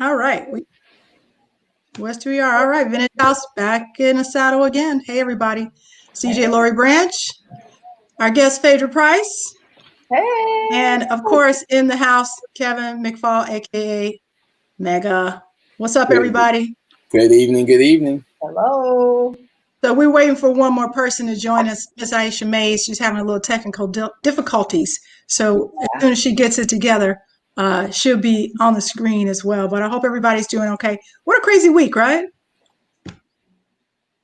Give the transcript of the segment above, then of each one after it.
All right. West we are. All right. Vintage House back in the saddle again. Hey, everybody. CJ Lori Branch, our guest, Phedra Price. Hey. And of course, in the house, Kevin McFall, aka Mega. What's up, everybody? Good evening. Good evening. Hello. So we're waiting for one more person to join us, Miss Aisha Mays. She's having a little technical difficulties. So as soon as she gets it together, she'll be on the screen as well. But I hope everybody's doing okay. What a crazy week, right?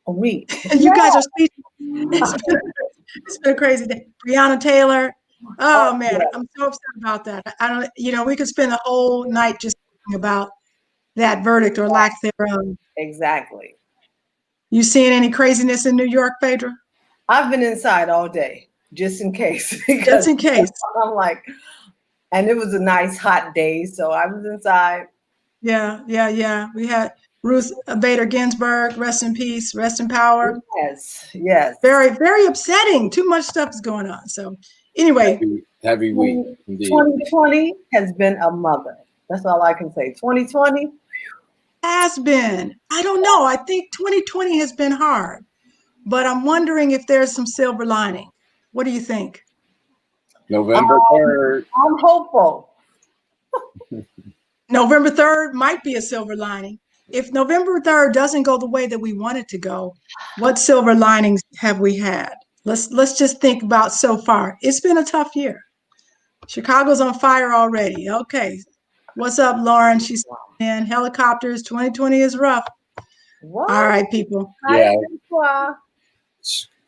A week. You guys are speaking. It's been a crazy day. Breonna Taylor. Oh man, I'm so upset about that. I don't. We could spend the whole night just talking about that verdict or lack thereof. Exactly. You seeing any craziness in New York, Phedra? I've been inside all day, just in case. Just in case. I'm like, and it was a nice hot day, so I was inside. Yeah. We had Ruth Bader Ginsburg, rest in peace, rest in power. Yes. Very, very upsetting. Too much stuff is going on. So anyway. Heavy week, indeed. 2020 has been a mother. That's all I can say. 2020 has been. I don't know. I think 2020 has been hard, but I'm wondering if there's some silver lining. What do you think? November 3rd. I'm hopeful. November 3rd might be a silver lining. If November 3rd doesn't go the way that we want it to go, what silver linings have we had? Let's just think about so far. It's been a tough year. Chicago's on fire already. Okay. What's up, Lauren? She's in helicopters. 2020 is rough. What? All right, people. Yeah.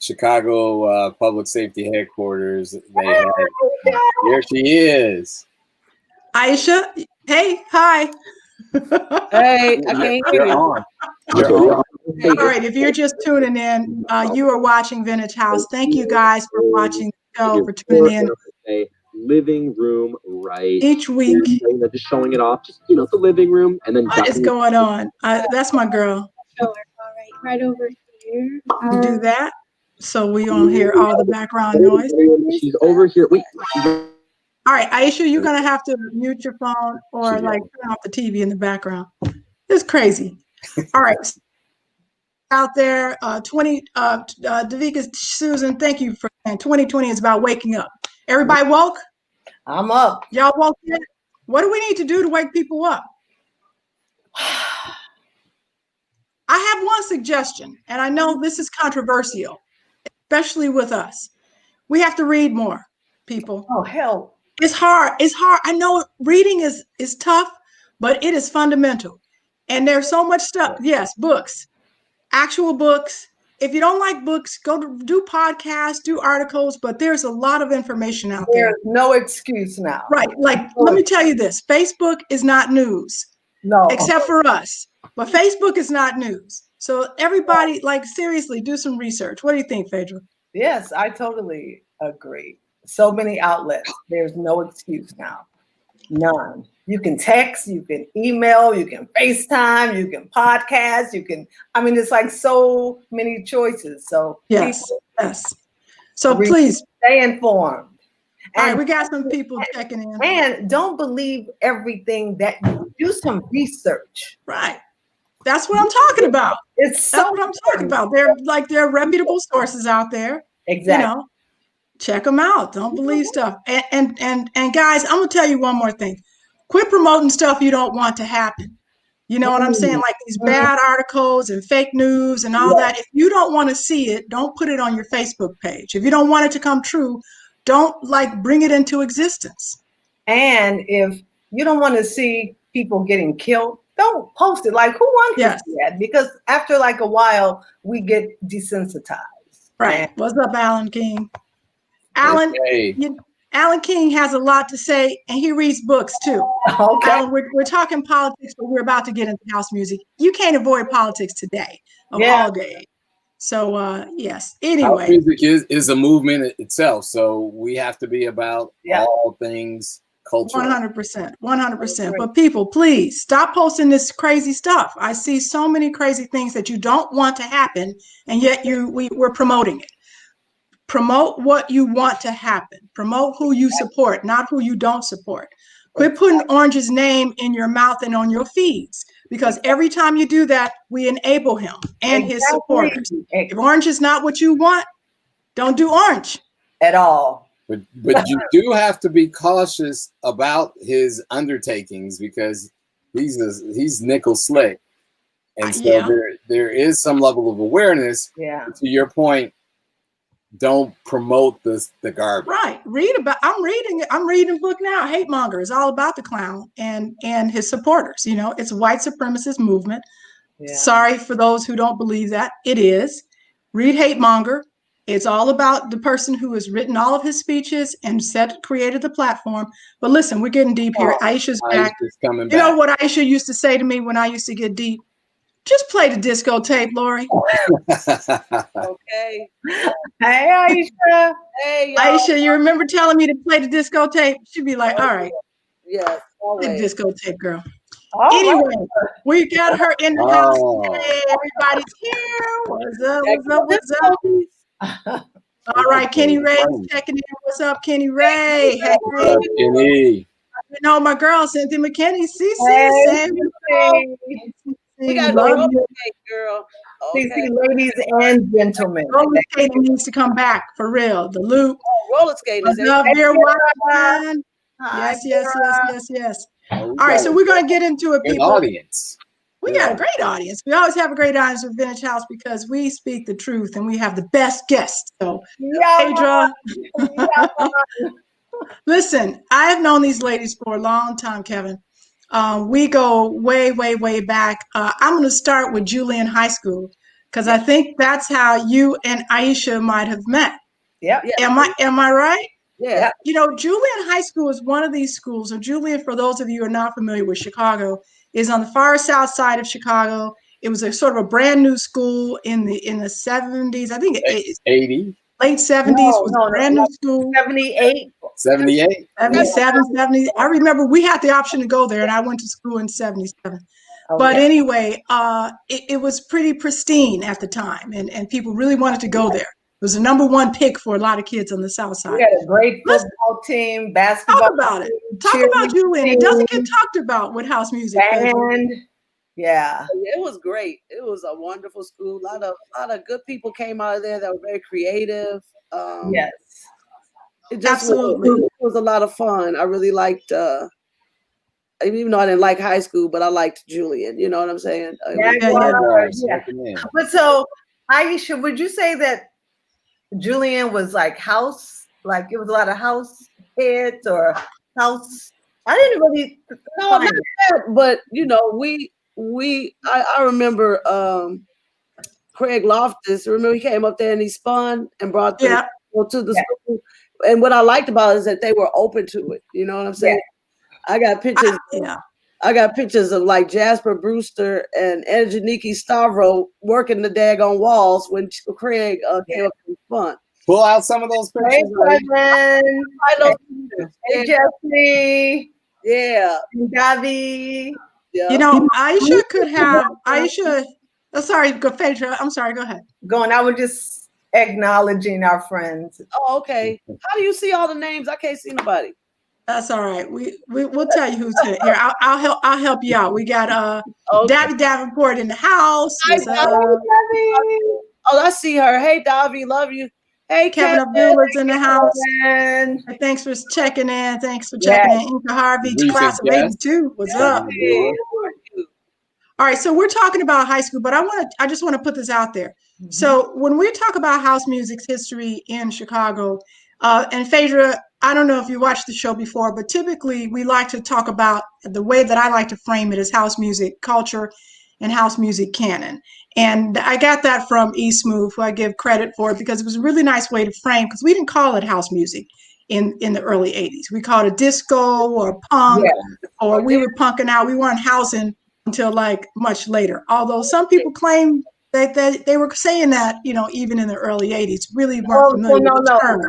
Chicago Public Safety Headquarters. Here she is. Aisha. Hey, hi. Hey, I can't hear you. On. You're on. All right, if you're just tuning in, you are watching Vintage House. Thank you guys for watching the show, for tuning in. Living room, right? Each week. Just showing it off, just the living room, and then what is going on? That's my girl. All right over here. You do that, so we don't hear all the background noise. She's over here. Wait. All right, Aisha, you're gonna have to mute your phone or like turn off the TV in the background. It's crazy. All right. Out there, Davika Susan, thank you for saying 2020 is about waking up. Everybody woke? I'm up. Y'all woke yet? What do we need to do to wake people up? I have one suggestion, and I know this is controversial, especially with us. We have to read more, people. Oh, hell. It's hard. It's hard. I know reading is tough, but it is fundamental. And there's so much stuff. Yes, books, actual books. If you don't like books, go do podcasts, do articles, but there's a lot of information out there. There's no excuse now. Right. Like, let me tell you this. Facebook is not news. No. Except for us. But Facebook is not news. So everybody, like, seriously, do some research. What do you think, Phedra? Yes, I totally agree. So many outlets. There's no excuse now. None. You can text, you can email, you can FaceTime, you can podcast, it's like so many choices. So yes. So please stay informed. All right, we got some people checking in. And don't believe everything that you do. Some research. Right. That's what I'm talking about. That's what I'm talking about. There are reputable sources out there. Exactly. Check them out. Don't believe stuff. And guys, I'm gonna tell you one more thing. Quit promoting stuff you don't want to happen. You know what I'm saying? Like these bad articles and fake news and all that. If you don't want to see it, don't put it on your Facebook page. If you don't want it to come true, don't bring it into existence. And if you don't want to see people getting killed, don't post it. Like, who wants to see that? Because after a while, we get desensitized. Right. What's up, Alan King? Alan, Alan King has a lot to say, and he reads books too. Okay. Alan, we're talking politics, but we're about to get into house music. You can't avoid politics today, all day. So, yes. Anyway. House music is a movement itself, so we have to be about all things cultural. 100%. But people, please stop posting this crazy stuff. I see so many crazy things that you don't want to happen, and yet we're promoting it. promote what you want to happen. Promote who you support, not who you don't support. Quit putting Orange's name in your mouth and on your feeds, because every time you do that, we enable him and his supporters. If Orange is not what you want, don't do Orange at all. But you do have to be cautious about his undertakings, because he's nickel slick, and so there is some level of awareness. Yeah. To your point, don't promote the garbage. Right. I'm reading a book now, Hate Monger. It's all about the clown and his supporters. You know, it's a white supremacist movement. Yeah. Sorry for those who don't believe that. It is. Read Hate Monger. It's all about the person who has written all of his speeches and created the platform. But listen, we're getting deep here. Aisha's back. Coming back. You know what Aisha used to say to me when I used to get deep? Just play the disco tape, Lori. Okay. Hey, Aisha. Hey, Aisha, you remember telling me to play the disco tape? She'd be like, all right. Yes. Play the disco tape, girl. Anyway, we got her in the house. Hey, everybody's here. What's up? What's up? What's up? All right, Kenny Ray checking in. What's up, Kenny Ray? Hey, what's up, Kenny? You know my girl, Cynthia McKinney. CC, we got roller skate, girl. Okay. Ladies and gentlemen. Roller skating needs to come back for real. The loop. Roller skating. Yes. All right, so we're going to get into it, people. Audience. We got a great audience. We always have a great audience with Vintage House because we speak the truth and we have the best guests. So, Phedra. Listen, I have known these ladies for a long time, Kevin. We go way, way, way back. I'm going to start with Julian High School because I think that's how you and Aisha might have met. Yeah. Am I right? Yeah. You know, Julian High School is one of these schools. So Julian, for those of you who are not familiar with Chicago, is on the far south side of Chicago. It was a sort of a brand new school in the 70s. I think 80. Late 70s was a brand new school. 78. 78. 77, 70. I remember we had the option to go there, and I went to school in 77. But anyway, it was pretty pristine at the time, and people really wanted to go there. It was the #1 pick for a lot of kids on the south side. We had a great football team, basketball. Talk about it. Talk about Julian. It doesn't get talked about with house music. And yeah, it was great. It was a wonderful school. A lot of good people came out of there that were very creative. Yes, it just was a lot of fun. I really liked. Even though I didn't like high school, but I liked Julian. You know what I'm saying? Yeah. But so, Aisha, would you say that Julian was like house, like it was a lot of house heads or house? I didn't really know not that, but you know, I remember Craig Loftus. Remember he came up there and he spun and brought them to the school. And what I liked about it is that they were open to it. You know what I'm saying? Yeah. I got pictures. I got pictures of like Jasper Brewster and Angeliki Stavro working the daggone walls when Craig came up and spun. Pull out some of those pictures. Hey, Jeffrey. Yeah. Davi. Yeah. You know, Aisha could have sorry, Phedra. I'm sorry, go ahead. I was just acknowledging our friends. Oh, okay. How do you see all the names? I can't see nobody. That's all right. We'll tell you who's here. I'll help you out. We got Davi Davenport in the house. Hi, Davi. Oh, I see her. Hey, Davi, love you. Hey, Kevin Abdulah's in the house. And thanks for checking in. Thanks for checking in. Inka Harvey, class of 82. What's up? All right, so we're talking about high school, but I just want to put this out there. Mm-hmm. So when we talk about house music's history in Chicago, and Phedra, I don't know if you watched the show before, but typically we like to talk about the way that I like to frame it as house music culture and house music canon. And I got that from E. Smooth, who I give credit for it because it was a really nice way to frame, because we didn't call it house music in the early 80s. We called it disco or punk, or we were punking out. We weren't housing until like much later. Although some people claim that they were saying that, you know, even in the early 80s, really weren't familiar with the term.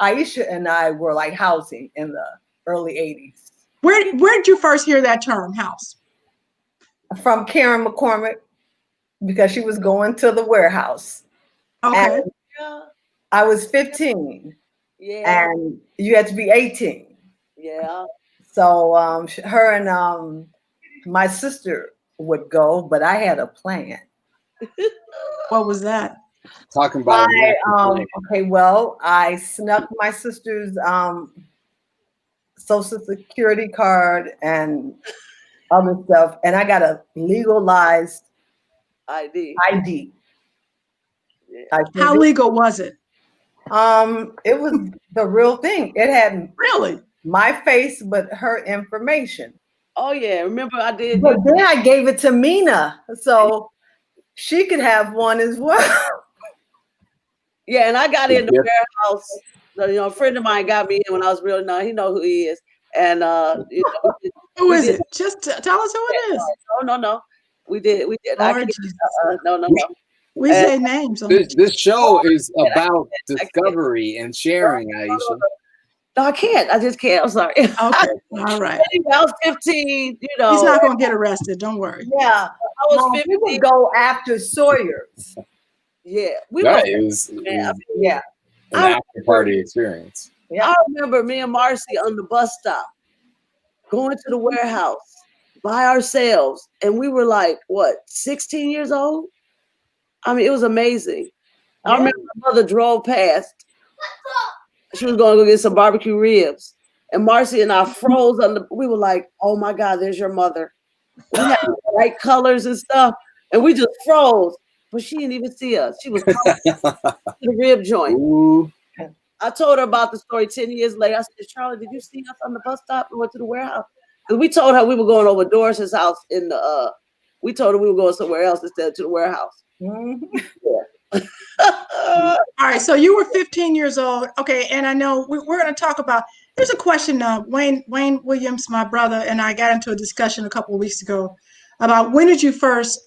Aisha and I were like housing in the early 80s. Where did you first hear that term, house? From Karen McCormick, because she was going to the warehouse. Okay. I was 15. Yeah. And you had to be 18. Yeah. So her and my sister would go, but I had a plan. What was that? Talking about okay, well, I snuck my sister's social security card and other stuff, and I got a legalized ID. Yeah. How legal was it? It was the real thing. It had Really my face, but her information. Oh yeah, remember I did. But then I gave it to Mina, so she could have one as well. Yeah, and I got in the warehouse. You know, a friend of mine got me in when I was real young. He know who he is, and you know, who is it? Just tell us who it is. No. We did. Lord no. We say names. This show is about discovery and sharing, Aisha. No, I can't. I just can't. I'm sorry. Okay, all right. I was 15. You know, he's not gonna get arrested. Don't worry. Yeah, I was 15. We would go after Sawyer's. Yeah, it was yeah, an after party experience. Yeah, I remember me and Marcy on the bus stop going to the warehouse by ourselves, and we were like, what, 16 years old? I mean, it was amazing. I remember my mother drove past. She was going to go get some barbecue ribs, and Marcy and I froze on the. We were like, "Oh my God, there's your mother." We had bright colors and stuff, and we just froze. But she didn't even see us. She was to the rib joint. Ooh. I told her about the story 10 years later. I said, "Charlotte, did you see us on the bus stop? We went to the warehouse." Because we told her we were going over Doris's house in the. We told her we were going somewhere else instead of to the warehouse. All right, so you were 15 years old. Okay, and I know we're going to talk about. There's a question. Wayne Williams, my brother, and I got into a discussion a couple of weeks ago about when did you first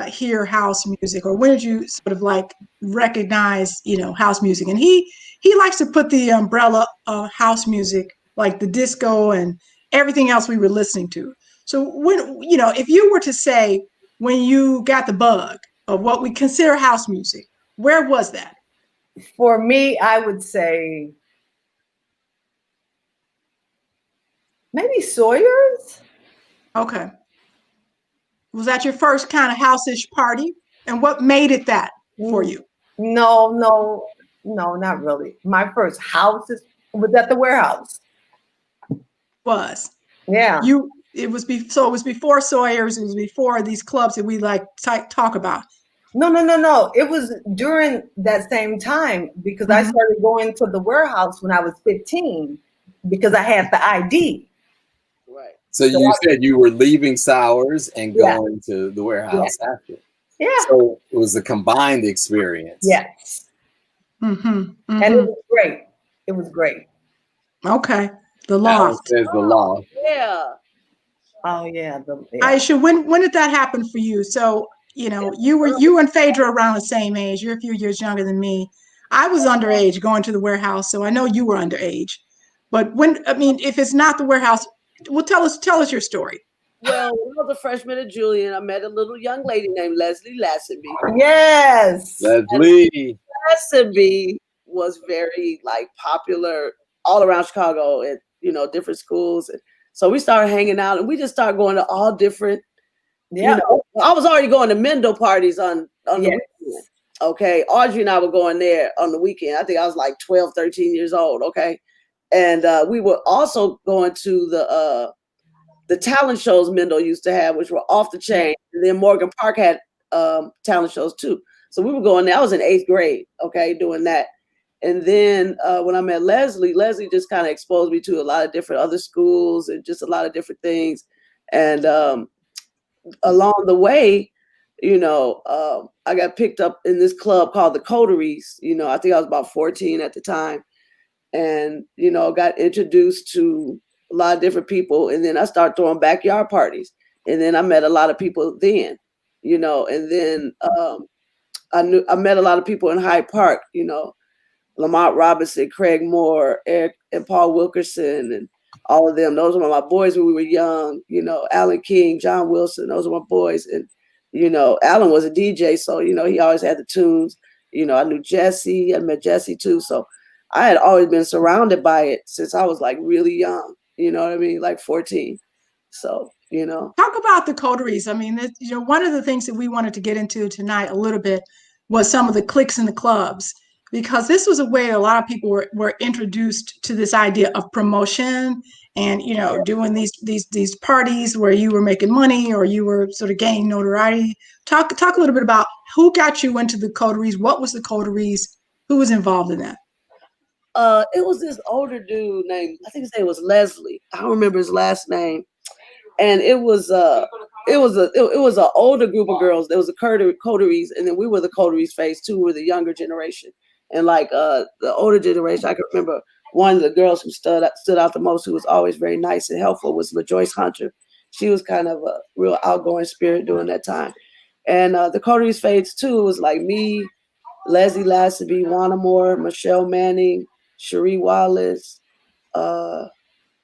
hear house music, or when did you sort of like recognize, house music? And he likes to put the umbrella of house music, like the disco and everything else we were listening to. So when, if you were to say when you got the bug of what we consider house music, where was that? For me, I would say maybe Sawyer's. Okay. Was that your first kind of house-ish party? And what made it that for you? No, not really. My first house was at the warehouse. Yeah. It was before Sawyer's. It was before these clubs that we like talk about. No. It was during that same time because I started going to the warehouse when I was 15 because I had the ID. Right. So you said you were leaving Sowers and going to the warehouse after. Yeah. So it was a combined experience. Yes. And it was great. It was great. Okay. The loft. There's the loft. Yeah. Oh yeah. Aisha, when did that happen for you? So, you and Phedra around the same age. You're a few years younger than me. I was underage going to the warehouse, so I know you were underage. But if it's not the warehouse, well, tell us your story. Well, when I was a freshman at Julian, I met a little young lady named Leslie Lassenby. Yes. Leslie Lassenby was very popular all around Chicago at different schools. And so we started hanging out, and we just started going to all different. Yeah. I was already going to Mendel parties on the weekend. Okay. Audrey and I were going there on the weekend. I think I was like 12, 13 years old. Okay. And we were also going to the talent shows Mendel used to have, which were off the chain. And then Morgan Park had talent shows too. So we were going there. I was in 8th grade, okay, doing that. And then when I met Leslie just kind of exposed me to a lot of different other schools and just a lot of different things. And along the way, I got picked up in this club called the Coteries. I think I was about 14 at the time. And, got introduced to a lot of different people. And then I started throwing backyard parties. And then I met a lot of people then, and then I met a lot of people in Hyde Park, Lamont Robinson, Craig Moore, Eric and Paul Wilkerson, and all of them. Those were my boys when we were young, Alan King, John Wilson, those were my boys. And, Alan was a DJ, so, he always had the tunes. I knew Jesse. I met Jesse too. So I had always been surrounded by it since I was like really young. You know what I mean? Like 14. So, Talk about the coteries. I mean, one of the things that we wanted to get into tonight a little bit was some of the cliques and the clubs, because this was a way a lot of people were introduced to this idea of promotion and, doing these parties where you were making money or you were sort of gaining notoriety. Talk a little bit about who got you into the coteries. What was the coteries? Who was involved in that? It was this older dude named, I think his name was Leslie. I don't remember his last name. And it was an older group of girls. There was a coteries, and then we were the coteries phase two. We were the younger generation, and like the older generation, I can remember one of the girls who stood out the most, who was always very nice and helpful, was LaJoyce Hunter. She was kind of a real outgoing spirit during that time. And the coteries phase two was like me, Leslie Lassaby, Wanna Moore, Michelle Manning, Cherie Wallace.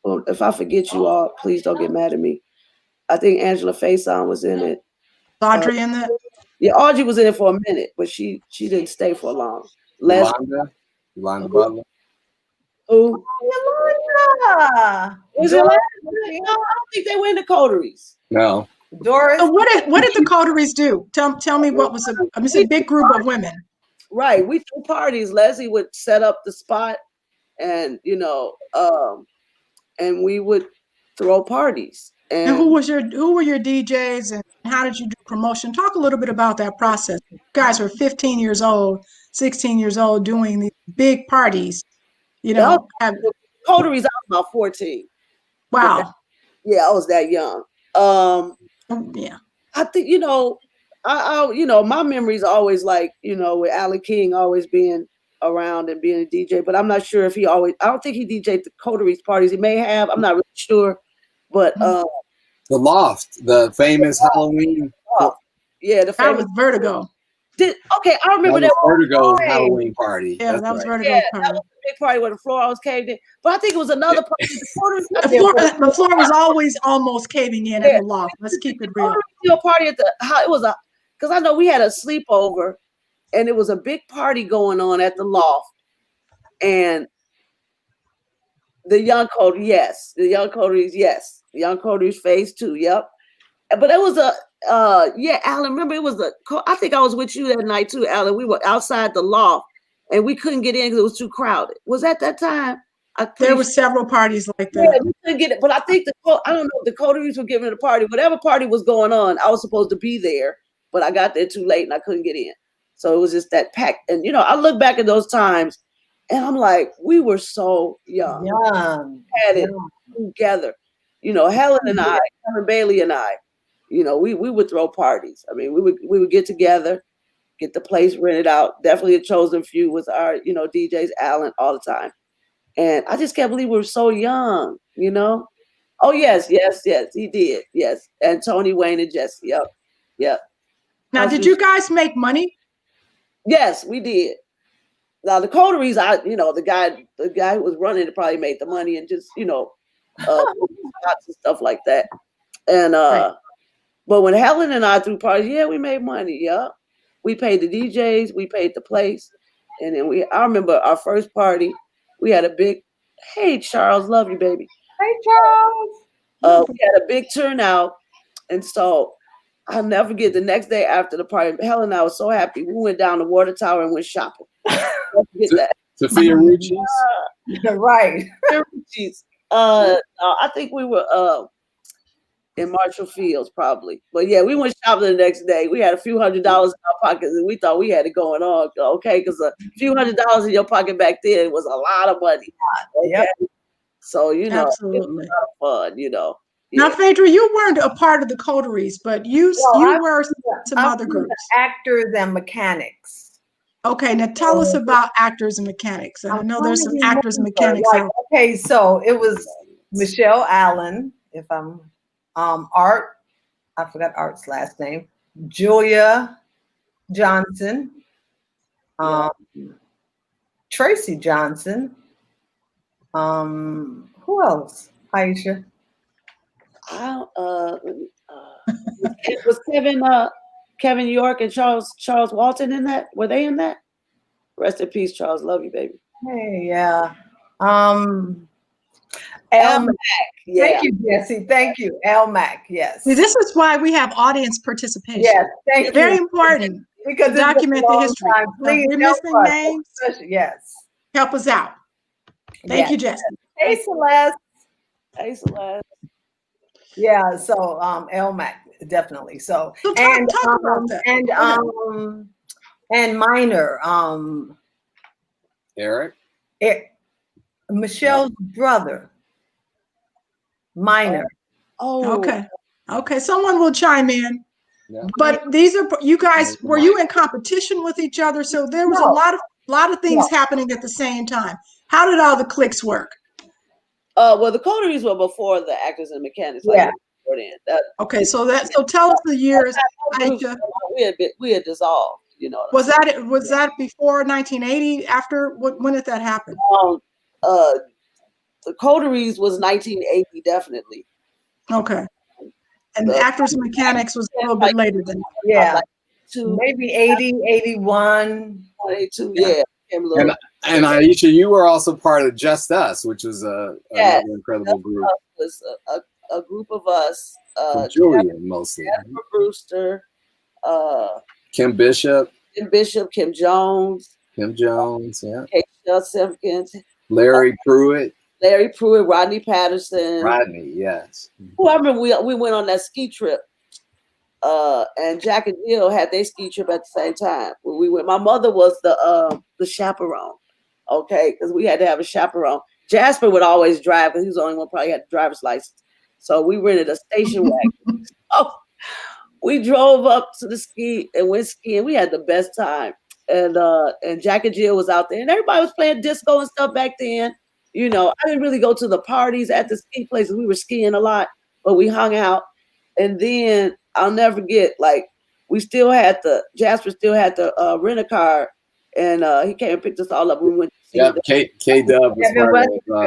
Well, if I forget you all, please don't get mad at me. I think Angela Faison was in it. Audrey in that? Yeah, Audrey was in it for a minute, but she didn't stay for long. Yolanda Butler. Who? Yolanda. Was Yolanda? No, I don't think they were in the coteries. No. Doris. So what did the coteries do? Tell me what was it's a big group of women. Right. We threw parties. Leslie would set up the spot and and we would throw parties. And who were your DJs and how did you do promotion? Talk a little bit about that process. You guys were 15 years old, 16 years old doing these big parties, Coteries, I was about 14. Wow. Yeah, I was that young. Yeah. I think, my memories are always like, with Allen King always being around and being a DJ, but I'm not sure if I don't think he DJ'd the coteries parties. He may have, I'm not really sure, but the Loft, the famous Halloween. Yeah, the famous that was Vertigo. Okay, I remember that Vertigo's Halloween party. Yeah, That's that was right. Vertigo's party. That was a big party where the floor always caved in. But I think it was another party. The floor was always almost caving in at the Loft. Let's keep it real. A party because I know we had a sleepover, and it was a big party going on at the Loft, and the young coteries, yes, the young coteries phase two, yep. But it was Alan, remember it was I think I was with you that night too, Alan. We were outside the Loft and we couldn't get in because it was too crowded. Was that time? There were several parties like that. Yeah, we couldn't get it, but I think I don't know if the coteries were giving a party. Whatever party was going on, I was supposed to be there, but I got there too late and I couldn't get in. So it was just that pack. And I look back at those times and I'm like, we were so young. Had it together. Helen and I, Helen Bailey and I, we would throw parties. I mean, we would get together, get the place rented out. Definitely a chosen few with our, DJs, Alan, all the time. And I just can't believe we were so young, Oh, yes, he did. Yes. And Tony, Wayne, and Jesse. Yep. Now, did you guys make money? Yes, we did. Now, the coteries, the guy who was running it probably made the money and just, lots of stuff like that. And, but when Helen and I threw parties, we made money. Yeah. We paid the DJs, we paid the place. And then I remember our first party, we had a big, hey, Charles, love you, baby. Hey, Charles. We had a big turnout. And so I'll never forget the next day after the party, Helen and I was so happy. We went down the water tower and went shopping. Don't forget that. Sophia Rucci's? Right. Rucci's. I think we were in Marshall Fields probably. But yeah, we went shopping the next day. We had a few $100s in our pockets and we thought we had it going on. Okay, because a few $100s in your pocket back then was a lot of money. Okay? Yep. So, absolutely. It was a lot of fun, Yeah. Now, Phedra, you weren't a part of the coteries, but you were some other groups. Actors and mechanics. Okay, now tell us about actors and mechanics. I know there's some actors and mechanics. Okay, so it was Michelle Allen, if I'm Art, I forgot Art's last name, Julia Johnson, Tracy Johnson, who else? Aisha. Was Kevin York and Charles Walton in that? Were they in that? Rest in peace, Charles. Love you, baby. Hey, yeah. Elmac. Yeah. Thank you, Jesse. Thank you, Elmac. Yes. See, this is why we have audience participation. Yes, thank you. Very important Because to document the history. Please, if we're missing names, yes. help us out. Thank you, Jesse. Hey, Celeste. Hey, Celeste. Yeah, so Elmac, definitely. So talk about that. And Minor, Eric? Michelle's brother, Minor. Oh, okay. Someone will chime in. Yeah. But these are you guys. Were you in competition with each other? So there was a lot of things happening at the same time. How did all the cliques work? Well, the coteries were before the actors and mechanics. Okay, so tell us the years. Aisha. We had dissolved. You know. Was that before 1980? After when did that happen? The coteries was 1980, definitely. Okay. And the actors and mechanics was a little bit later than that. Yeah. Maybe 80, 81. 82, yeah. And Aisha, you were also part of Just Us, which was another incredible group. It was a group of us. Julian, mostly. Jennifer Brewster. Kim Bishop. Kim Jones. Yeah. Keisha Simpkins. Larry Pruitt, Rodney Patterson. Yes. Well, I remember we went on that ski trip. And Jack and Jill had their ski trip at the same time. When we went, my mother was the chaperone. Okay, because we had to have a chaperone. Jasper would always drive because he was the only one probably had a driver's license. So we rented a station wagon. We drove up to the ski and went skiing. We had the best time. And Jack and Jill was out there, and everybody was playing disco and stuff back then. You know, I didn't really go to the parties at the ski places. We were skiing a lot, but we hung out. And then I'll never forget, like, Jasper still had to rent a car, and he came and picked us all up. We went to see K-Dub was part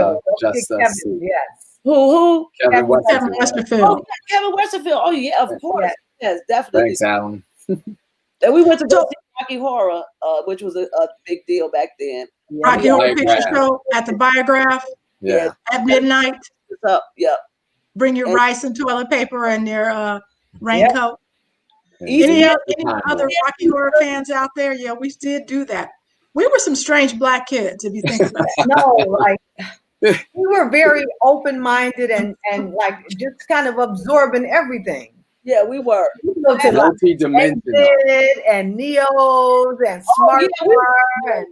of Just Us. Yes. Who? Kevin Westerfield. Oh, Kevin Westerfield. Oh, yeah, of course. Yes, definitely. Thanks, Alan. And we went to go see Rocky Horror, which was a big deal back then. Rocky Horror Picture Show at the Biograph. Yeah. At midnight. Yep. Bring your rice and toilet paper and your raincoat. Yeah. Any other Rocky Horror fans out there? Yeah, we did do that. We were some strange black kids, if you think about it. No, like we were very open-minded and like just kind of absorbing everying. Yeah, we were. Multi-dimensional. And Neos and Smart Bar. I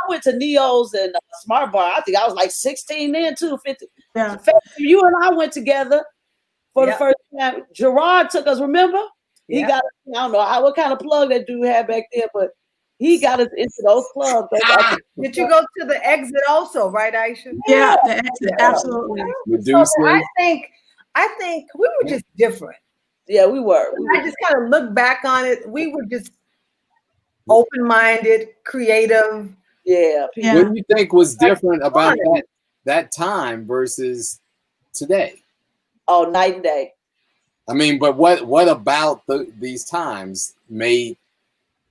went to Neos and Smart Bar. I think I was like 16 then too, 50. Yeah. You and I went together for the first time. Gerard took us, remember? He got us, I don't know what kind of plug that dude had back there, but he got us into those clubs. Did you go to the exit also, right, Aisha? Yeah, the exit, absolutely. So I think we were just different. Yeah, we were. I just kind of look back on it. We were just open-minded, creative. Yeah. What do you think was different about that time versus today? Oh, night and day. I mean, but what about these times made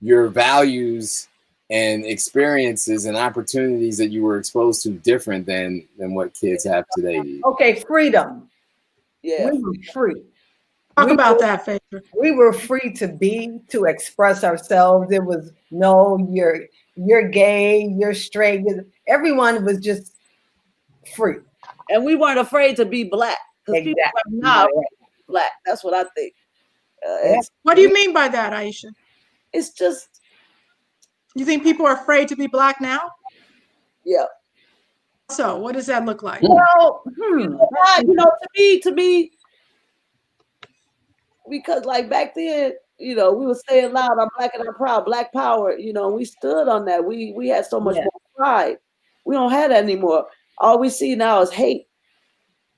your values and experiences and opportunities that you were exposed to different than what kids have today? Okay, freedom. Yeah. We were free. Talk about that, Phedra. We were free to express ourselves. It was no, you're gay, you're straight. Everyone was just free. And we weren't afraid to be black. Exactly. People are not black. That's what I think. What do you mean by that, Aisha? It's just. You think people are afraid to be black now? Yeah. So what does that look like? Well, to me, because like back then, we were saying loud, I'm black and I'm proud, black power, we stood on that. We had so much more pride. We don't have that anymore. All we see now is hate.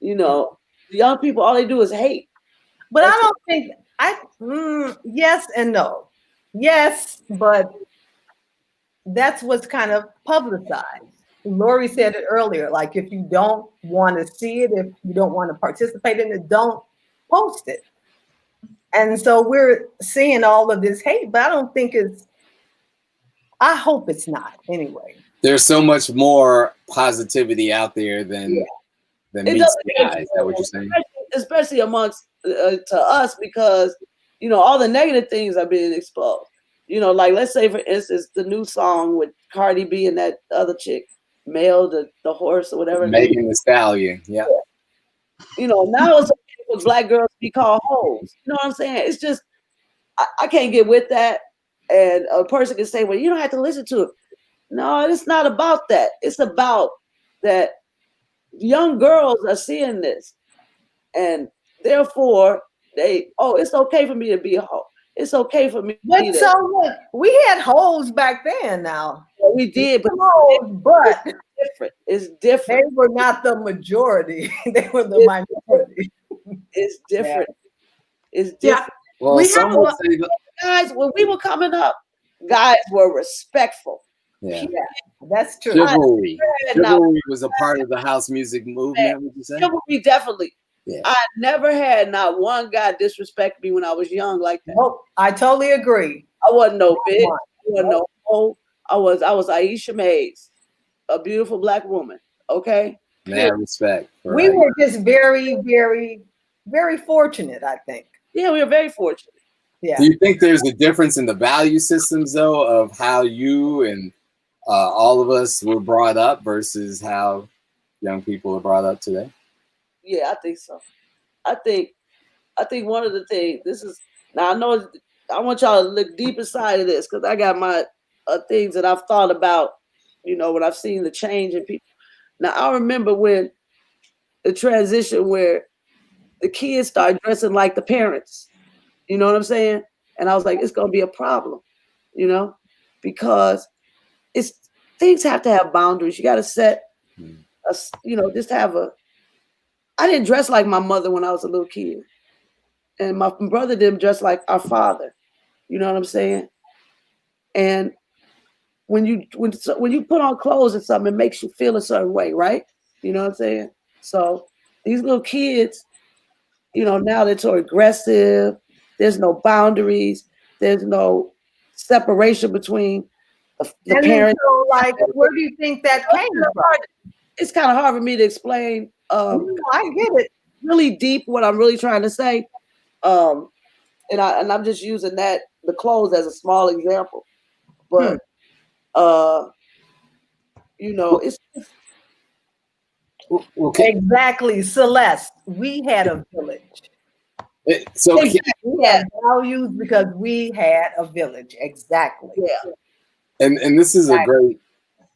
The young people, all they do is hate. But I don't think, yes and no. Yes, but that's what's kind of publicized. Lori said it earlier, like if you don't want to see it, if you don't want to participate in it, don't post it. And so we're seeing all of this hate, but I don't think it's I hope it's not anyway. There's so much more positivity out there than meets the eye. Is that what you're saying? Especially amongst to us, because all the negative things are being exposed. Like let's say for instance the new song with Cardi B and that other chick, Mel the horse or whatever. Megan Thee Stallion. Yeah. Now it's okay for black girls to be called hoes. You know what I'm saying? It's just I can't get with that. And a person can say, well, you don't have to listen to it. No, it's not about that. It's about that young girls are seeing this. And therefore, it's okay for me to be a hoe. It's okay for me But to so what? We had hoes back then now. We did, but but it's different. It's different. They were not the majority. They were the minority. It's different. Yeah. It's different. Yeah. Well, guys, when we were coming up, guys were respectful. Yeah, that's true. Chivalry was a part of the house music movement. Would you say? Chivalry, definitely. Yeah. I never had not one guy disrespect me when I was young like that. Nope, I totally agree. I wasn't no bitch. I wasn't no hoe. I was Aisha Mays, a beautiful black woman. Okay. Mad respect. We were just very, very, very fortunate, I think. Yeah, we were very fortunate. Yeah. Do you think there's a difference in the value systems though of how you and all of us were brought up versus how young people are brought up today? Yeah, I think so. I think one of the things, now I know I want y'all to look deep inside of this because I got my things that I've thought about, when I've seen the change in people. Now I remember when the transition where the kids started dressing like the parents, you know what I'm saying? And I was like, it's gonna be a problem, because things have to have boundaries. You got to set, just have I didn't dress like my mother when I was a little kid. And my brother didn't dress like our father. You know what I'm saying? And when you put on clothes and something, it makes you feel a certain way, right? You know what I'm saying? So these little kids, now they're so aggressive. There's no boundaries. There's no separation between the parents. So, like, where do you think that came from? It's kind of hard for me to explain. I get it. Really deep what I'm really trying to say. And I'm just using the clothes as a small example. But it's exactly, Celeste. We had a village. We had values because we had a village. Exactly. Yeah. And this is a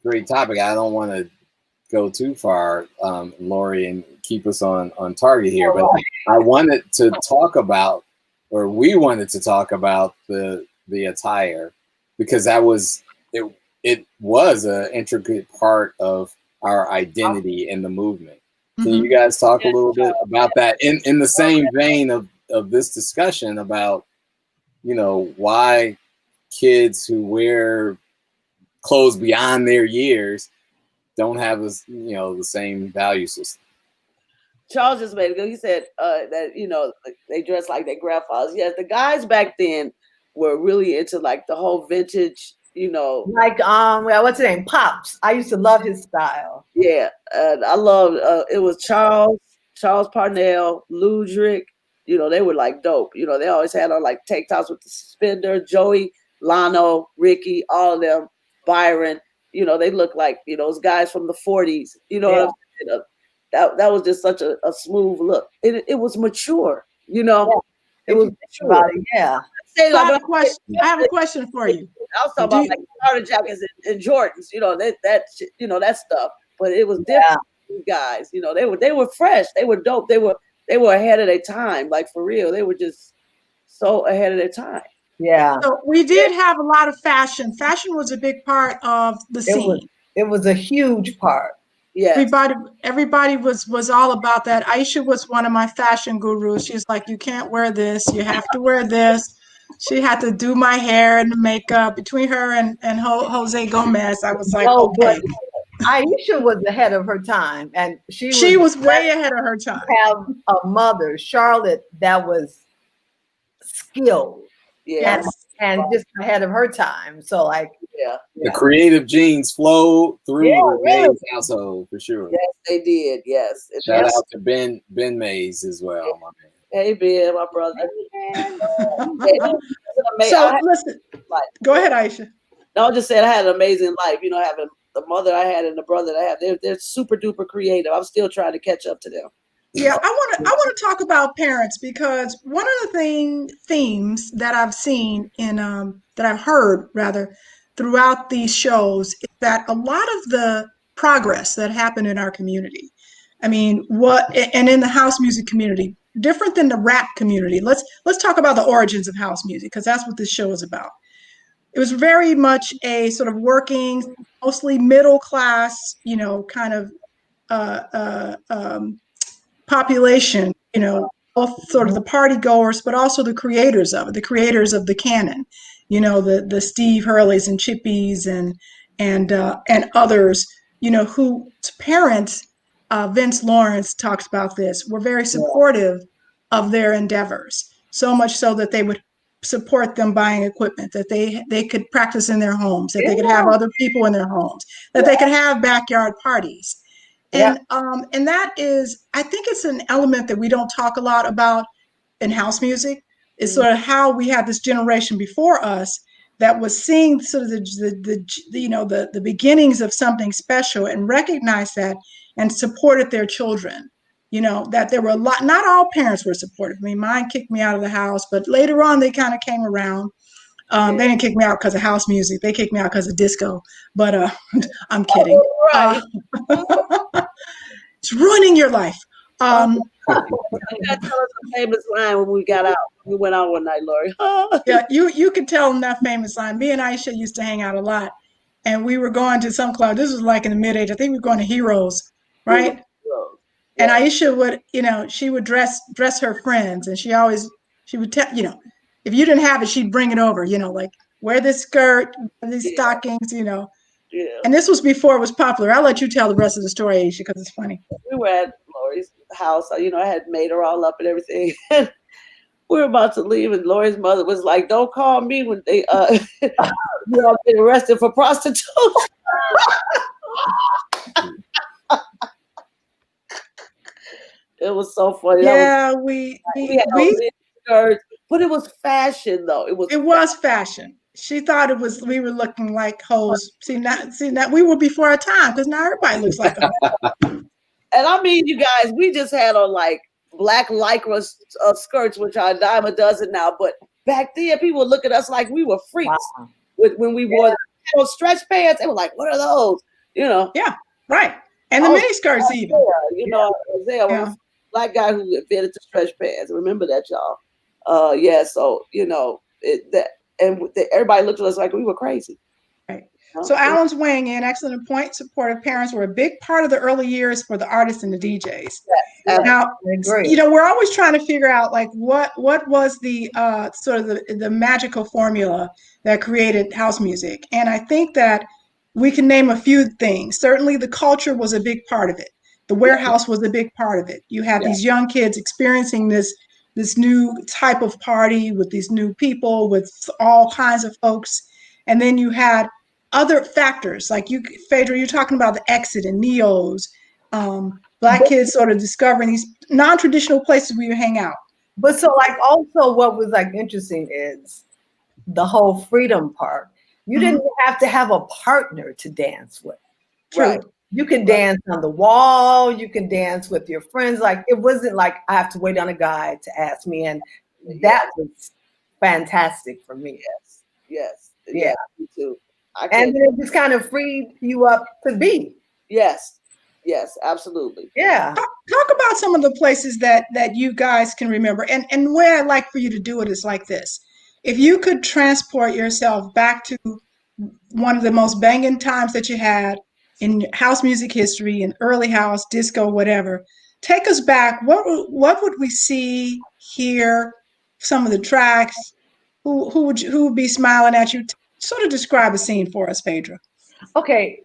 great topic. I don't want to go too far, Lori, and keep us on target here, but I wanted to talk about, or we wanted to talk about the attire, because that was it was an intricate part of our identity in the movement. Can you guys talk a little bit about that in the same vein of this discussion about why kids who wear clothes beyond their years don't have the same value system? Charles just made it go. He said that they dress like their grandfathers. Yes, the guys back then were really into like the whole vintage, like what's his name, Pops. I used to love his style. Yeah, I loved it was Charles Parnell, Ludwig. They were like dope. They always had on like tank tops with the suspender. Joey, Lano, Ricky, all of them. Byron. They look like those guys from the 40s. What I'm saying? That was just such a smooth look. It was mature. It was mature. Yeah. I have a question for you. I was talking about like starter jackets and Jordans. That stuff. But it was different. Guys, they were fresh. They were dope. They were ahead of their time. Like for real, they were just so ahead of their time. Yeah. So we did have a lot of fashion. Fashion was a big part of the scene. It was a huge part. Yeah. Everybody was all about that. Aisha was one of my fashion gurus. She's like, you can't wear this. You have to wear this. She had to do my hair and the makeup. Between her and Jose Gomez, I was like, okay. Aisha was ahead of her time, and she was way ahead of her time. Have a mother, Charlotte, that was skilled. Yeah. And just ahead of her time. So like, Yeah. The creative genes flow through the Mays household for sure. Yes, they did. Yes. Shout out to Ben Mays as well, my man. Hey, Ben, my brother. So listen, go ahead, Aisha. No, I just said I had an amazing life. You know, having the mother I had and the brother that I have. They're super duper creative. I'm still trying to catch up to them. Yeah, I want to talk about parents because one of the themes that I've seen in that I've heard rather throughout these shows is that a lot of the progress that happened in our community, I mean, and in the house music community, different than the rap community. Let's talk about the origins of house music because that's what this show is about. It was very much a sort of working, mostly middle class, kind of uh, uh, um, population, both sort of the party goers, but also the creators of it, the creators of the canon, the Steve Hurleys and Chippies and others, whose parents, Vince Lawrence talks about this, were very supportive of their endeavors, so much so that they would support them buying equipment that they could practice in their homes, that they could have other people in their homes, that they could have backyard parties. And that is, I think it's an element that we don't talk a lot about in house music. Is sort of how we had this generation before us that was seeing sort of the beginnings of something special and recognized that and supported their children. That there were not all parents were supportive. I mean, mine kicked me out of the house, but later on they kind of came around. They didn't kick me out because of house music. They kicked me out because of disco. But I'm kidding. Right. It's ruining your life. You gotta tell us a famous line when we got out. We went out one night, Lori. Yeah, you could tell them that famous line. Me and Aisha used to hang out a lot, and we were going to some club. This was like in the mid '80s. I think we were going to Heroes, right? And Aisha would, she would dress her friends, and she would tell, if you didn't have it, she'd bring it over, like wear this skirt, wear these stockings, Yeah. And this was before it was popular. I'll let you tell the rest of the story, Aisha, because it's funny. We were at Lori's house. I had made her all up and everything. We were about to leave, and Lori's mother was like, "Don't call me when they you all get arrested for prostitution." It was so funny. Yeah, we had skirts, but it was fashion though. It was fashion. She thought we were looking like hoes. See that we were before our time because now everybody looks like a hoe. And I mean, you guys, we just had on like black lycra skirts, which are a dime a dozen now. But back then, people would look at us like we were freaks. Wow. When we wore those stretch pants. They were like, "What are those?" Yeah, right. And the mini skirts even. Isaiah was a black guy who invented the stretch pants. Remember that, y'all? So everybody looked at us like we were crazy. Right. So Alan's weighing in. Excellent point. Supportive parents were a big part of the early years for the artists and the DJs. Now, we're always trying to figure out like what was the sort of the magical formula that created house music. And I think that we can name a few things. Certainly the culture was a big part of it. The warehouse was a big part of it. You had these young kids experiencing this new type of party with these new people, with all kinds of folks. And then you had other factors like Phedra, you're talking about the exit and neos, black kids sort of discovering these non-traditional places where you hang out. But so like also what was like interesting is the whole freedom part. You didn't have to have a partner to dance with. Right. You can dance on the wall. You can dance with your friends. Like it wasn't like I have to wait on a guy to ask me. And that was fantastic for me. Yes. Yeah. Me too. And then it just kind of freed you up to be. Yes, absolutely. Yeah. Talk about some of the places that you guys can remember. And where I'd like for you to do it is like this. If you could transport yourself back to one of the most banging times that you had in house music history, in early house, disco, whatever, take us back. What would we see, hear, some of the tracks? Who would be smiling at you? Sort of describe a scene for us, Phedra. Okay.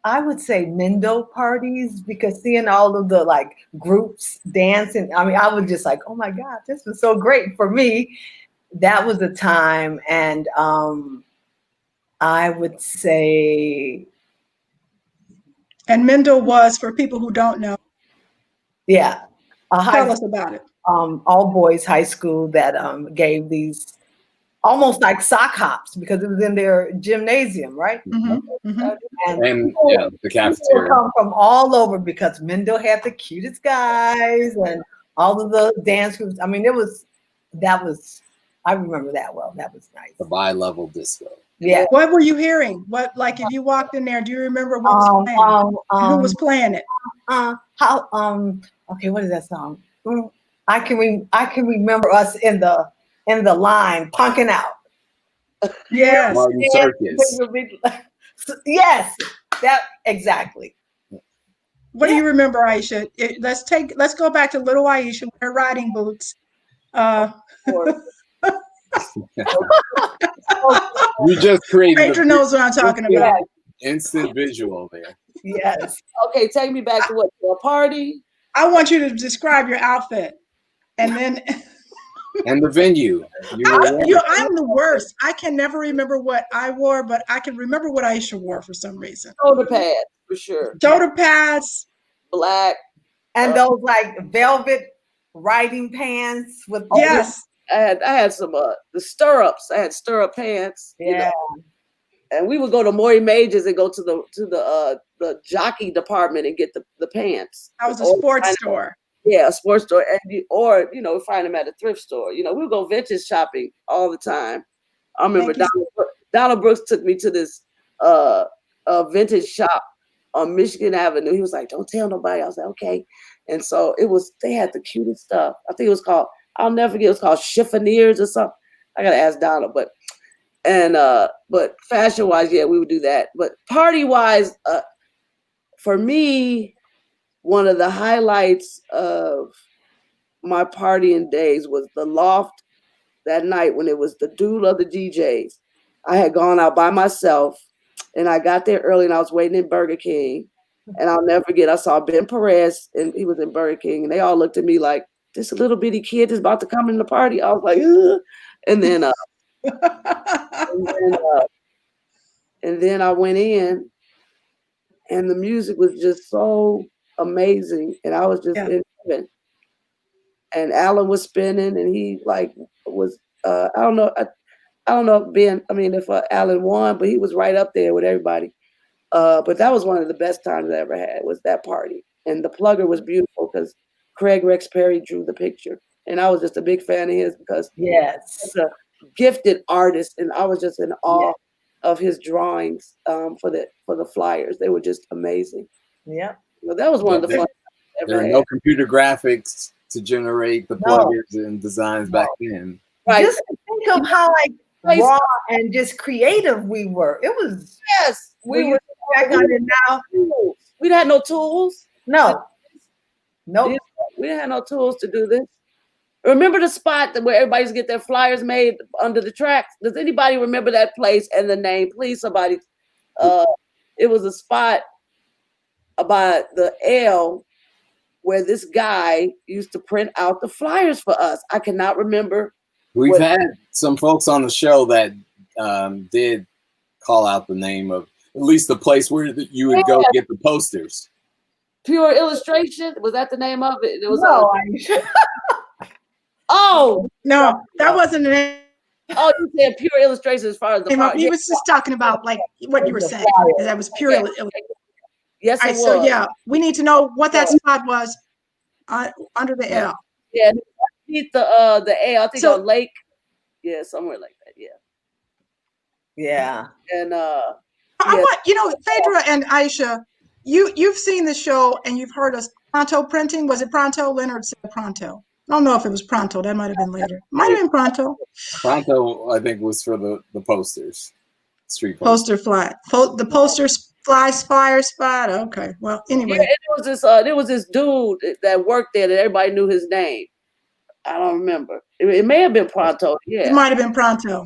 I would say Mendo parties because seeing all of the like groups dancing, I mean, I was just like, oh my God, this was so great for me. that was a time, and I would say, And Mendel was, for people who don't know, yeah, a high tell us about it. all boys high school that gave these almost like sock hops because it was in their gymnasium, right? Mm-hmm, mm-hmm. And people, yeah, the people cafeteria. come from all over because Mendel had the cutest guys and all of the dance groups. I mean, I remember that well. That was nice. The bi-level disco. Yeah. What were you hearing? What, like, if you walked in there, do you remember what was playing? Who was playing it? Okay, what is that song? I can remember us in the line punking out. Yes. Martin Circus. Yes, that exactly. What do you remember, Aisha? Let's go back to little Aisha with her riding boots. You just created Phedra knows what I'm talking about. Instant visual there. Yes. Okay, take me back to what, to a party? I want you to describe your outfit, and then And the venue. I'm the worst. I can never remember what I wore, but I can remember what Aisha wore for some reason. Shoulder pads, for sure. Shoulder pads. Black. And those like velvet riding pants with Yes. I had some the stirrups. I had stirrup pants. Yeah. You know? And we would go to Maury Majors and go to the jockey department and get the pants. I was a sports store. Yeah, a sports store, and find them at a thrift store. We would go vintage shopping all the time. I remember Donald Brooks took me to this vintage shop on Michigan Avenue. He was like, "Don't tell nobody." I was like, "Okay." And so they had the cutest stuff. I think it was called, I'll never forget, it was called chiffoniers or something. I gotta ask Donald, but fashion wise, yeah, we would do that. But party wise, for me, one of the highlights of my partying days was the loft that night when it was the duel of the DJs. I had gone out by myself and I got there early and I was waiting in Burger King. And I'll never forget, I saw Ben Perez and he was in Burger King and they all looked at me like, this little bitty kid is about to come in the party. I was like, ugh. And then and then I went in and the music was just so amazing. And I was just in heaven. And Alan was spinning and he was, I don't know if Alan won, but he was right up there with everybody. But that was one of the best times I ever had, was that party. And the plugger was beautiful because Craig Rex Perry drew the picture. And I was just a big fan of his because he's a gifted artist. And I was just in awe of his drawings for the flyers. They were just amazing. Yeah. Well, that was one of the fun times There were no computer graphics to generate the pluggers and designs back then. Right. Just think of how raw and just creative we were. It was we were back on it now. We didn't have no tools. No. We didn't have no tools to do this. Remember the spot where everybody used to get their flyers made under the tracks? Does anybody remember that place and the name? Please, somebody. It was a spot by the L where this guy used to print out the flyers for us. I cannot remember. We've had some folks on the show that did call out the name of at least the place where you would go get the posters. Pure Illustration, was that the name of it? It was no, that wasn't the name. Oh, you said Pure Illustration as far as the party. He was just talking about like what you were saying. That was pure illustration. Yes, it was. So yeah, we need to know what that spot was under the L. Yeah, underneath the L, I think on Lake. Yeah, somewhere like that. Yeah. Yeah. And I want, Phedra and Aisha, you've seen the show and you've heard us Pronto printing. Was it Pronto? Leonard said Pronto. I don't know if it was Pronto. That might have been later. Might have been Pronto. Pronto, I think, was for the posters. Street posters. The posters flyer spot. Okay. Well, anyway. Yeah, there was this dude that worked there that everybody knew his name. I don't remember. It may have been Pronto. Yeah. It might have been Pronto.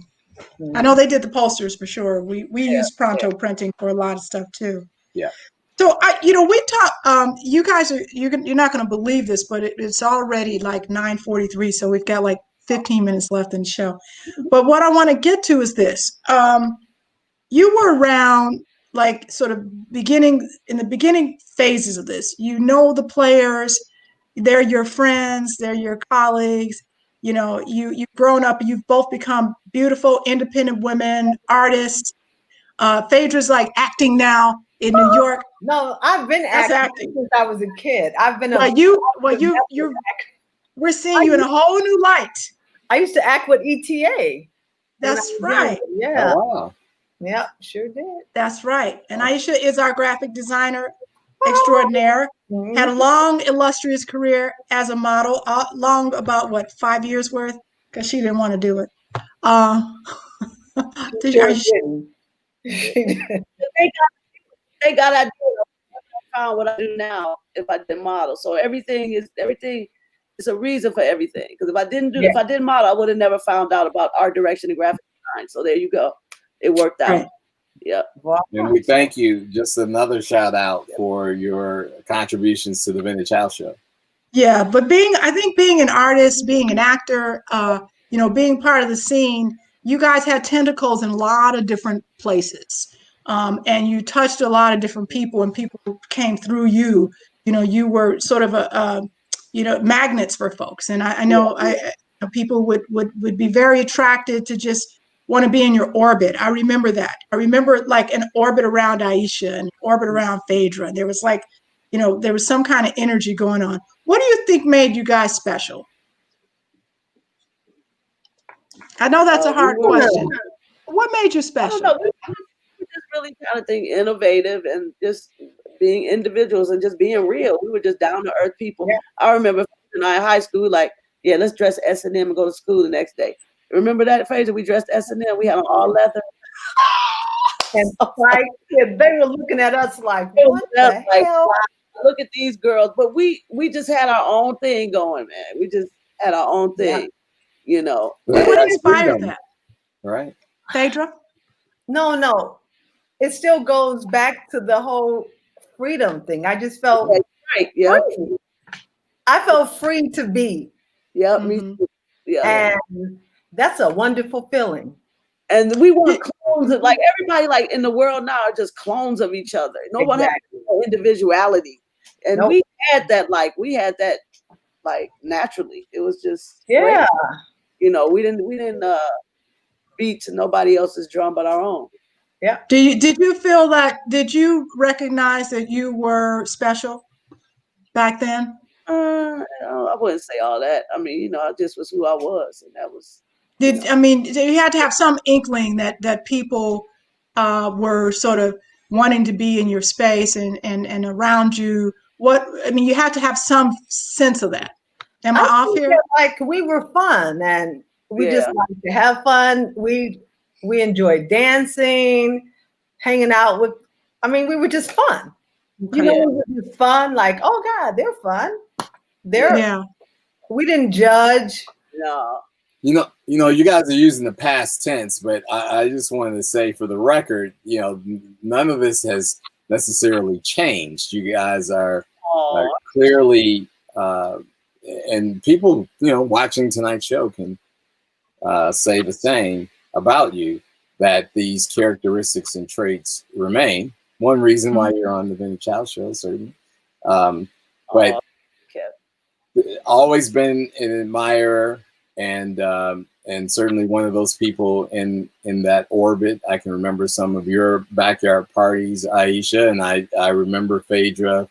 I know they did the posters for sure. We use Pronto printing for a lot of stuff too. Yeah. So we talk. You guys you're not going to believe this, but it's already like 9:43. So we've got like 15 minutes left in the show. But what I want to get to is this. You were around like sort of in the beginning phases of this. You know the players, they're your friends, they're your colleagues. You know, you've grown up, you've both become beautiful, independent women, artists. Phaedra's like acting now in New York. No, I've been acting since I was a kid. I've been we're seeing you in a whole new light. I used to act with ETA. That's right. Yeah. Oh, wow. Yep, sure did. That's right. And Aisha is our graphic designer extraordinaire. Had a long, illustrious career as a model, long about what, 5 years worth, because she didn't want to do it. They got idea. I found what I do now if I didn't model. So everything is a reason for everything. Because if I didn't model, I would have never found out about art direction and graphic design. So there you go. It worked out. Right. Yeah. And we thank you. Just another shout out for your contributions to the Vintage House Show. Yeah, but I think being an artist, being an actor, being part of the scene, you guys had tentacles in a lot of different places. And you touched a lot of different people, and people came through you. You know, you were sort of magnets for folks. And I know people would be very attracted to just want to be in your orbit. I remember that. I remember like an orbit around Aisha and orbit around Phedra. And there was like, there was some kind of energy going on. What do you think made you guys special? I know that's a hard question. What made you special? I don't know. We just really kind of think innovative and just being individuals and just being real. We were just down to earth people. Yeah. I remember in high school, like, yeah, let's dress S&M and go to school the next day. Remember that phrase that we dressed S&M? We had on all leather. And like they were looking at us like, what the hell? Look at these girls. But we just had our own thing going, man. We just had our own thing, What inspired that? Right. Phedra? No. It still goes back to the whole freedom thing. I just felt right. Yeah. I felt free to be. Yeah, me too. Yeah. And that's a wonderful feeling. And we weren't clones of, like, everybody like in the world now are just clones of each other. No one has individuality. And we had that naturally. It was just great. We didn't beat to nobody else's drum but our own. Yeah. Did you recognize that you were special back then? I wouldn't say all that. I mean, I just was who I was, and that was. You had to have some inkling that people were sort of wanting to be in your space and around you. You had to have some sense of that. Am I off here? Like, we were fun, and we just liked to have fun. We enjoyed dancing, hanging out with. We were just fun. Okay. It was just fun. Like, oh God, they're fun. We didn't judge. No. You guys are using the past tense, but I just wanted to say for the record, none of this has necessarily changed. You guys are clearly, and people, watching tonight's show can say the same about you, that these characteristics and traits remain. One reason why you're on the Vintage House Show, certainly. But always been an admirer and certainly one of those people in that orbit. I can remember some of your backyard parties, Aisha, and I remember Phedra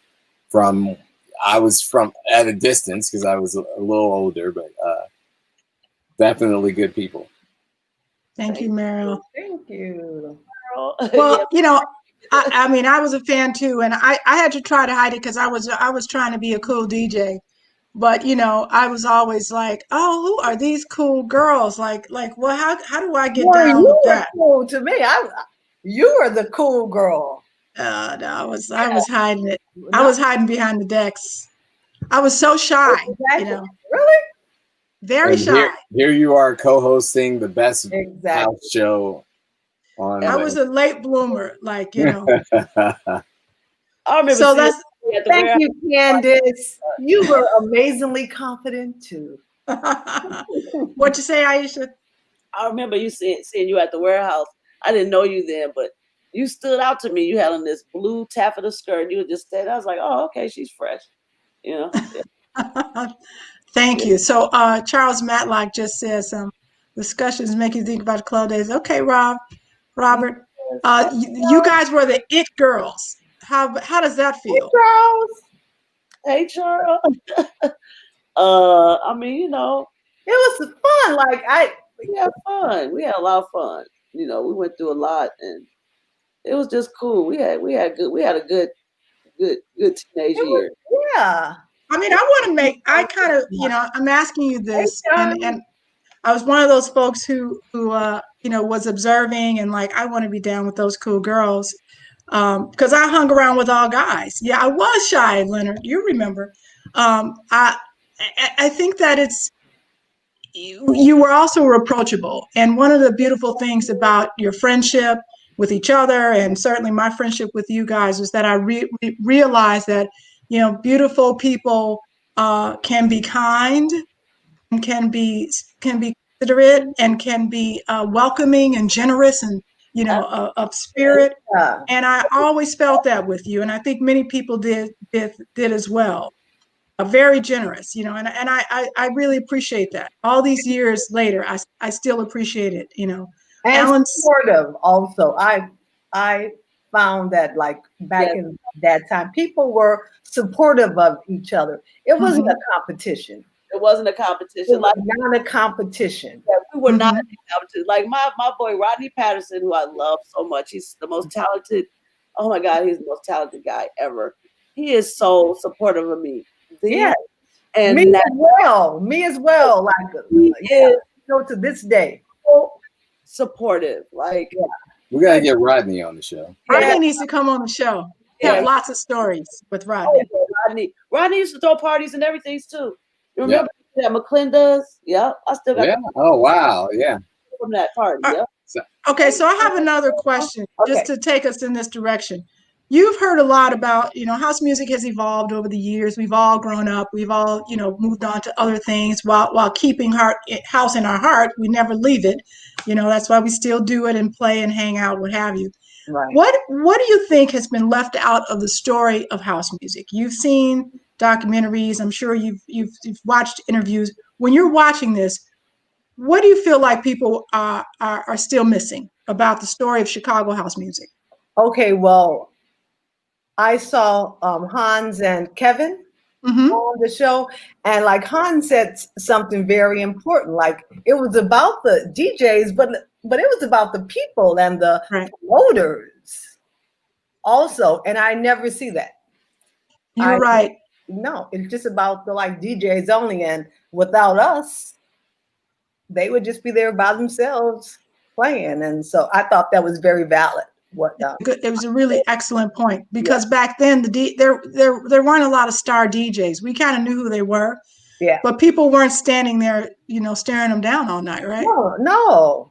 I was from at a distance because I was a little older, but definitely good people. Thank you, Meryl. Thank you. Well, I was a fan too, and I had to try to hide it because I was trying to be a cool DJ. But I was always like, "Oh, who are these cool girls? Like, well, how do I get down with that?" Cool to me. You were the cool girl. No, I was hiding it. No. I was hiding behind the decks. I was so shy. Exactly. Really? Very shy. Here you are co-hosting the best house show on. I was a late bloomer, I remember. So thank you, Candace. You were amazingly confident too. What'd you say, Aisha? I remember seeing you at the warehouse. I didn't know you then, but you stood out to me. You had on this blue taffeta skirt. You were just standing. I was like, oh, okay, she's fresh. You know. Yeah. Thank you. So Charles Matlock just says discussions make you think about the club days. Okay, Robert, you guys were the it girls. How does that feel? Charles. Hey, Charles. I mean, you know, it was fun. We had fun. We had a lot of fun. You know, we went through a lot, and it was just cool. We had a good teenage year. Yeah. I mean, I kind of, I'm asking you this, and I was one of those folks who was observing and like, I want to be down with those cool girls, because I hung around with all guys. Yeah, I was shy, Leonard. You remember? I think that you were also approachable, and one of the beautiful things about your friendship with each other, and certainly my friendship with you guys, is that I realized that beautiful people can be kind and can be considerate and can be welcoming and generous and of spirit. Yeah. And I always felt that with you, and I think many people did as well. Very generous, and I really appreciate that. All these years later, I still appreciate it. And Alan's supportive also. I found that like back in that time, people were supportive of each other. It wasn't a competition. It wasn't a competition. It was not a competition. Yeah, we were not in competition. Like my boy Rodney Patterson, who I love so much. He's the most talented. Oh my God, he's the most talented guy ever. He is so supportive of me. Yeah, and me as well. Like, to this day, so supportive. Like, we gotta get Rodney on the show. Rodney needs to come on the show. Yeah, have lots of stories with Rodney. Rodney used to throw parties and everything too. You remember that McClinda's? Yeah, I still got. Yeah. Oh wow. Yeah. From that party. Yeah. Okay, so I have another question, just to take us in this direction. You've heard a lot about, house music has evolved over the years. We've all grown up. We've all, moved on to other things while keeping house in our heart. We never leave it. That's why we still do it and play and hang out, what have you. Right. What do you think has been left out of the story of house music? You've seen documentaries. I'm sure you've watched interviews. When you're watching this, what do you feel like people are still missing about the story of Chicago house music? Okay, well, I saw Hans and Kevin on the show, and like Hans said something very important. Like it was about the DJs, but it was about the people and the promoters also. And I never see that. You're right. No, it's just about the DJs only, and without us, they would just be there by themselves playing. And so I thought that was very valid. It was a really excellent point, because back then there weren't a lot of star DJs. We kind of knew who they were, but people weren't standing there, staring them down all night, right? No.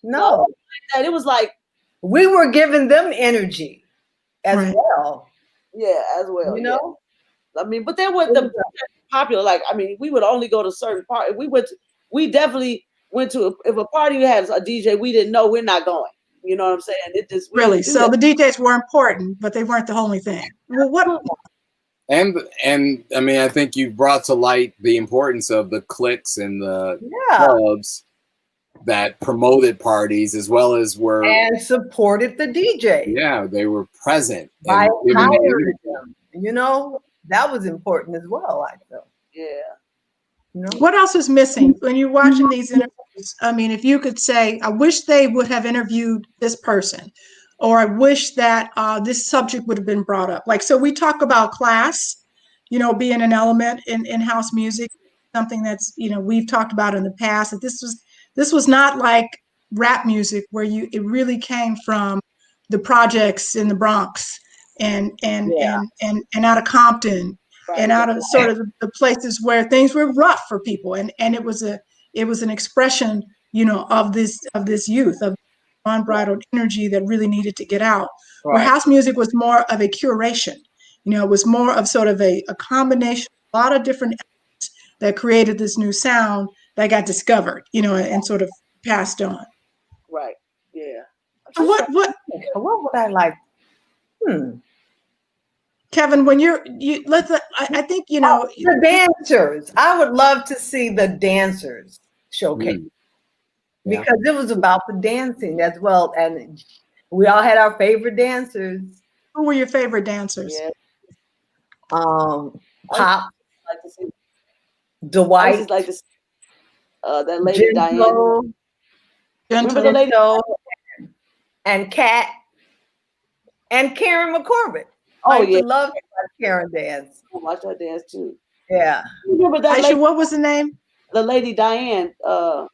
It was like we were giving them energy as well. Yeah, as well. I mean, but they weren't the popular. Like, I mean, we would only go to certain parties. We definitely went to if a party has a DJ we didn't know, we're not going. You know what I'm saying? It just really. So the DJs were important, but they weren't the only thing. Well, what? And I mean, I think you brought to light the importance of the cliques and the clubs that promoted parties as well as were and supported the DJ. Yeah, they were present. By hiring them. That was important as well. I feel. Yeah. What else is missing when you're watching these interviews? I mean, if you could say, I wish they would have interviewed this person, or I wish that this subject would have been brought up. Like, so we talk about class, being an element in house music, something that's, we've talked about in the past, that this was not like rap music where it really came from the projects in the Bronx and out of Compton. And out of sort of the places where things were rough for people, and it was an expression, of this youth, of unbridled energy that really needed to get out. Where house music was more of a curation, it was more of sort of a combination, a lot of different elements that created this new sound that got discovered, and sort of passed on. Right. Yeah. So what would I like? Kevin, when I think, the dancers. I would love to see the dancers showcase because it was about the dancing as well. And we all had our favorite dancers. Who were your favorite dancers? Yeah. Pop. Like to see, Dwight. I just like to see, that lady Gentle, Diane. Remember the lady? And Kat. And Karen McCormick. Oh, yeah. Love to watch Karen dance. I watch her dance too. Yeah. Remember that Aisha, lady? what was the name? The lady Diane. Oh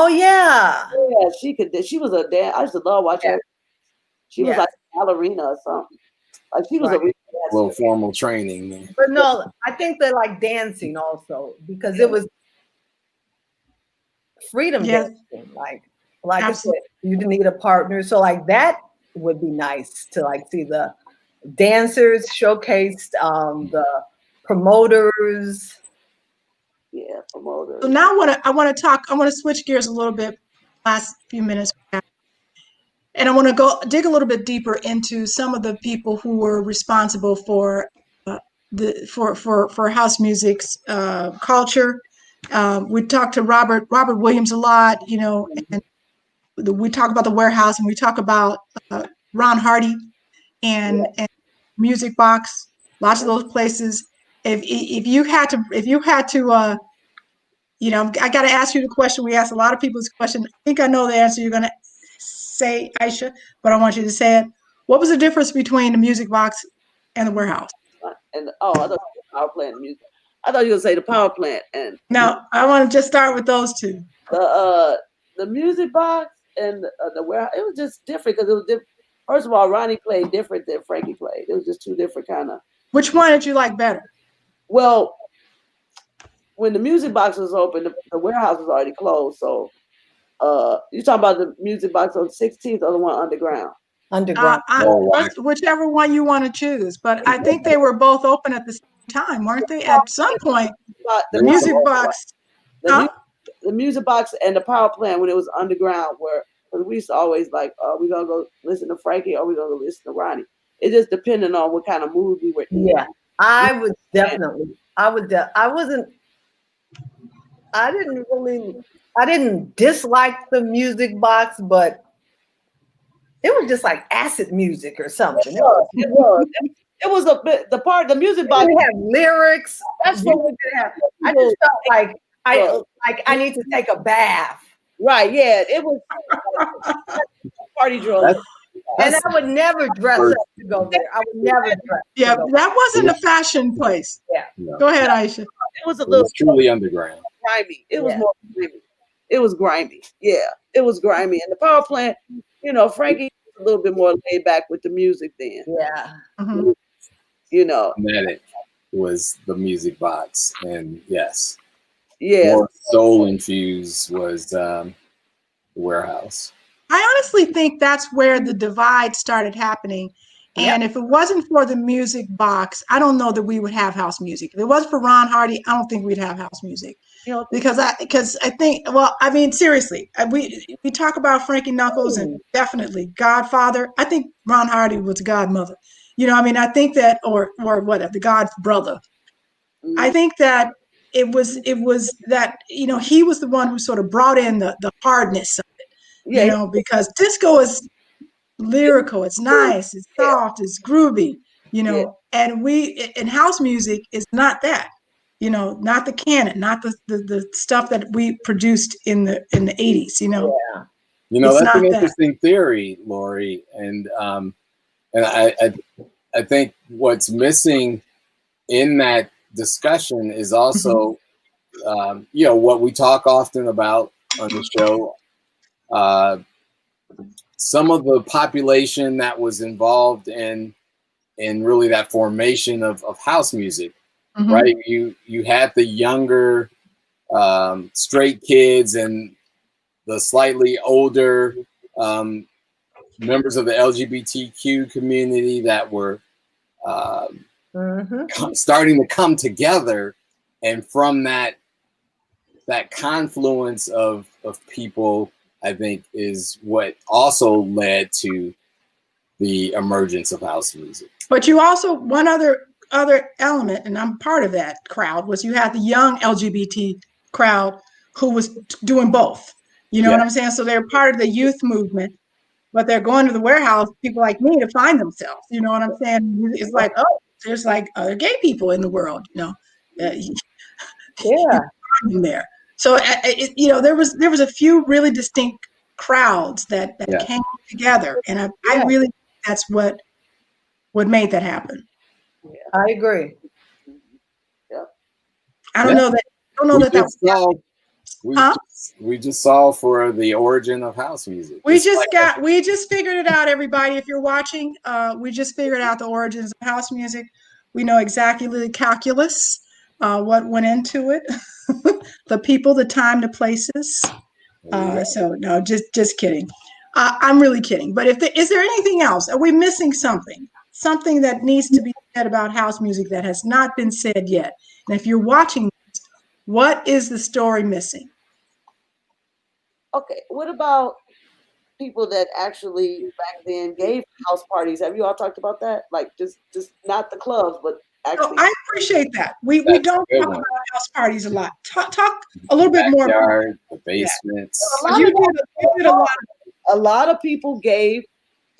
yeah. Yeah, she could. She was a dance. I used to love watching her. She was like a ballerina or something. Like she was a little formal training. But no, I think they like dancing also because it was freedom dancing. Like I said, you didn't need a partner. So like that would be nice to like see the dancers showcased, the promoters. Yeah, promoters. So now I want to switch gears a little bit last few minutes. And I want to dig a little bit deeper into some of the people who were responsible for for house music's culture. We talked to Robert Williams a lot, and we talk about the Warehouse, and we talk about Ron Hardy and Music Box. Lots of those places. If you had to, I got to ask you the question. We asked a lot of people this question. I think I know the answer you're going to say, Aisha, but I want you to say it. What was the difference between the Music Box and the Warehouse? And I thought the power plant music. I thought you were going to say the power plant. And no, I want to just start with those two. The Music Box and the Warehouse. It was just different because it was different. First of all, Ronnie played different than Frankie played. It was just two different kind of. Which one did you like better? Well, when the Music Box was open, the Warehouse was already closed. So you talking about the Music Box on 16th or the one underground? Underground. Whichever one you want to choose. But I think they were both open at the same time, weren't they? At some point, the Music Box. The Music Box and the power plant when it was underground, where we used to always like, we gonna go listen to Frankie or we gonna go listen to Ronnie. It just depended on what kind of mood we were in. Yeah, I would definitely. I didn't dislike the Music Box, but it was just like acid music or something. It was a bit the Music Box. We had lyrics. That's what we did have. I just felt like I need to take a bath. Right? Yeah, it was party drugs. And I would never dress up to go there. I would never dress. Yeah, that wasn't a fashion place. Yeah. No. Go ahead, Aisha. It was a little truly underground. Grimy. It was more grimy. It was grimy. Yeah, it was grimy. And the power plant, Frankie was a little bit more laid back with the music then. Yeah. Mm-hmm. That was the Music Box, and yes. Yeah. More soul infused was the Warehouse. I honestly think that's where the divide started happening. And if it wasn't for the Music Box, I don't know that we would have house music. If it wasn't for Ron Hardy, I don't think we'd have house music. Because I think, well, I mean, seriously, we talk about Frankie Knuckles and definitely Godfather. I think Ron Hardy was Godmother. I think that, or whatever, the God brother. I think that it was that, he was the one who sort of brought in the hardness of it, because disco is lyrical, it's nice, it's soft, it's groovy, and in house music is not that, not the canon, not the stuff that we produced in the 80s, That's an interesting theory, Lori, and I think what's missing in that discussion is also what we talk often about on the show, some of the population that was involved in really that formation of house music, right? You had the younger straight kids and the slightly older members of the LGBTQ community that were starting to come together, and from that that confluence of people, I think, is what also led to the emergence of house music. But you also, one other element, and I'm part of that crowd, was you had the young LGBT crowd who was doing both. You know what I'm saying? So they're part of the youth movement, but they're going to the warehouse, people like me, to find themselves. You know what I'm saying? It's like, oh, there's like other gay people in the world, you know. Yeah. There. So, you know, there was a few really distinct crowds that came together. And I really think that's what made that happen. I agree. Yeah. I don't know that. We just saw for the origin of house music. We just figured it out, everybody. If you're watching, we just figured out the origins of house music. We know exactly the calculus, what went into it, the people, the time, the places. So no, just kidding. I'm really kidding. But is there anything else? Are we missing something? Something that needs to be said about house music that has not been said yet? And if you're watching this, what is the story missing? Okay, what about people that actually back then gave house parties? Have you all talked about that? Like just not the clubs, but actually. I appreciate that. We don't talk about house parties a lot. Talk a little bit more. Backyard, the basements. You did a lot. A lot of people gave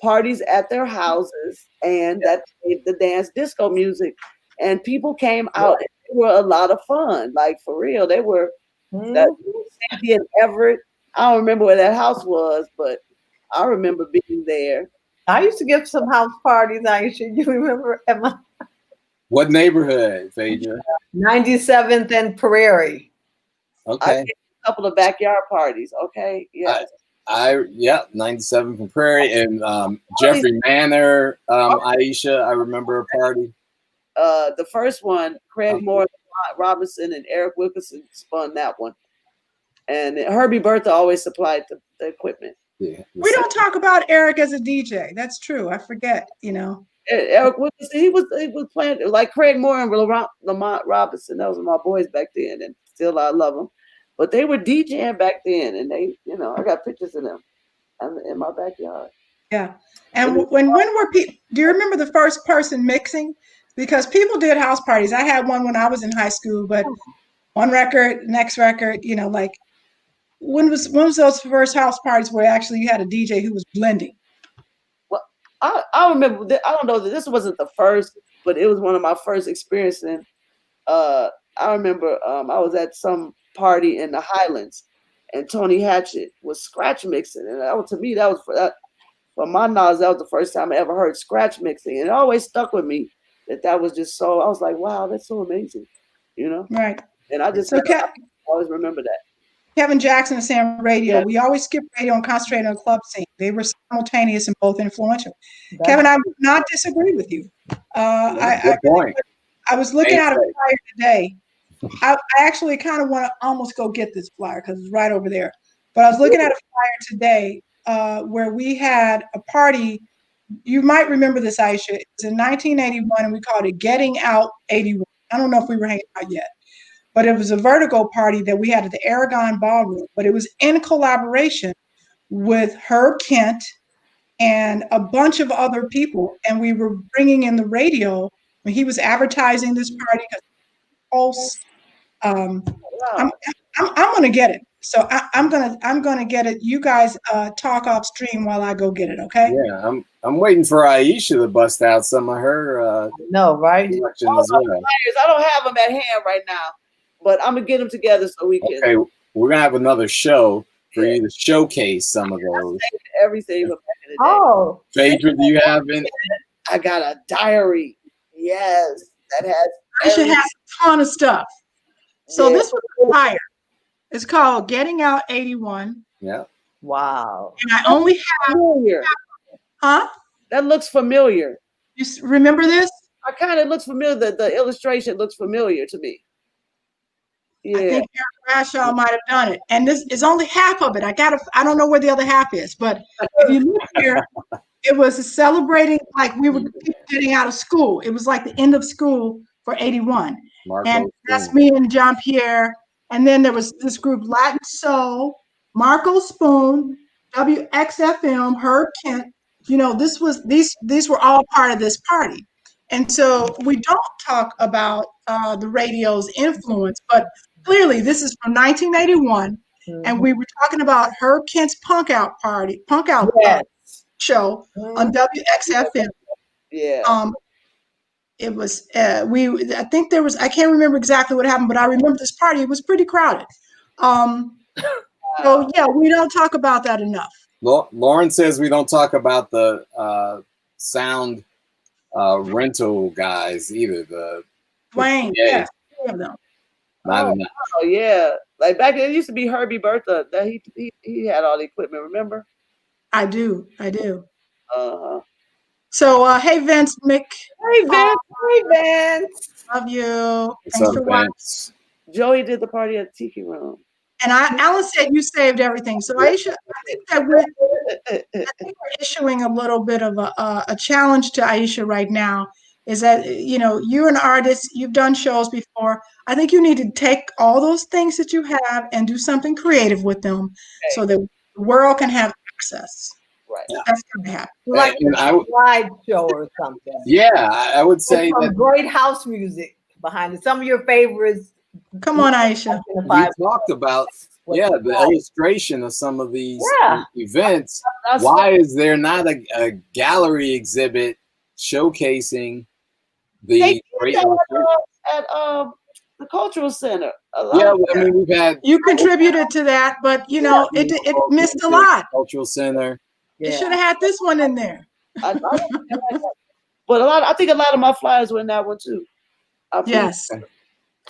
parties at their houses, and that gave the dance disco music, and people came out. And they were a lot of fun, like for real. They were. Sandy and Everett. I don't remember where that house was, but I remember being there. I used to give some house parties, Aisha. You remember, Emma? What neighborhood, Phedra? 97th and Prairie. Okay. I did a couple of backyard parties. Okay. Yeah. 97 from Prairie and Jeffrey Manor, Aisha. I remember a party. The first one, Craig Moore, Robinson, and Eric Wilkinson spun that one. And Herbie Bertha always supplied the equipment. Yeah, we don't talk about Eric as a DJ. That's true. I forget, you know. Eric Wilkinson, he was playing like Craig Moore and Lamont Robinson. Those were my boys back then, and still I love them. But they were DJing back then, and they, you know, I got pictures of them in my backyard. Yeah. And when were people? Do you remember the first person mixing? Because people did house parties. I had one when I was in high school, but one record, next record, you know, like when was those first house parties where actually you had a DJ who was blending? Well, I remember. I don't know that this wasn't the first, but it was one of my first experiences. I remember I was at some party in the Highlands, and Tony Hatchett was scratch mixing, and that was, to me, that was from my knowledge, that was the first time I ever heard scratch mixing, and it always stuck with me that was just so. I was like, wow, that's so amazing, you know? Right. And I just I always remember that. Kevin Jackson and Sam Radio. Yeah. We always skip radio and concentrate on club scene. They were simultaneous and both influential. Kevin, I would not disagree with you. Good point. I was looking at a flyer today. I actually kind of want to almost go get this flyer because it's right over there. But I was looking at a flyer today where we had a party. You might remember this, Aisha. It was in 1981, and we called it Getting Out 81. I don't know if we were hanging out yet. But it was a vertigo party that we had at the Aragon Ballroom. But it was in collaboration with Herb Kent and a bunch of other people. And we were bringing in the radio when he was advertising this party. I'm going to get it. So I'm gonna get it. You guys talk off stream while I go get it. Okay? Yeah, I'm waiting for Aisha to bust out some of her. No, right? As well. I don't have them at hand right now. But I'm gonna get them together so we can. Okay, we're gonna have another show for you to showcase some of those. Everything from back in the day. Oh, Phedra, do you have it? I got a diary. Yes, that has. Aisha has a ton of stuff. So this was a flyer. It's called Getting Out 81. Yeah. Wow. And I only have. Familiar. Huh? That looks familiar. You remember this? I kind of looks familiar. The illustration looks familiar to me. Yeah. I think Eric Brashaw might have done it. And this is only half of it. I don't know where the other half is, but if you look here, it was celebrating like we were getting out of school. It was like the end of school for 81. And that's me and Jean Pierre And then there was this group, Latin Soul, Marco Spoon, WXFM, Herb Kent. You know, these were all part of this party. And so we don't talk about the radio's influence, but clearly this is from 1981, and we were talking about Herb Kent's Punk Out Yes. show on WXFM. Yeah. It was I think there was, I can't remember exactly what happened, but I remember this party. It was pretty crowded. So yeah, we don't talk about that enough. Lauren says we don't talk about the sound rental guys either. The Dwayne, yes, three of them. Not enough. Oh yeah, like back then it used to be Herbie Bertha that he had all the equipment. Remember? I do. Uh-huh. So hey Vince, Mick. Hey Vince. Love you. What's Thanks up, for watching. Vince? Joey did the party at the Tiki Room. And Alan said you saved everything. So Aisha, I think we're issuing a little bit of a challenge to Aisha right now. Is that, you know, you're an artist, you've done shows before. I think you need to take all those things that you have and do something creative with them, so that the world can have access. Right. That's going to happen. Like a slide show or something. Yeah, I would say that great house music behind it. Some of your favorites. Come on, Aisha. We talked about the illustration of some of these events. Why is there not a gallery exhibit showcasing the great illustration? At the cultural center? Yeah, I mean, we've had. You contributed to that, but you know, it missed a lot. Cultural center. It should have had this one in there. But I think a lot of my flyers were in that one too. Yes.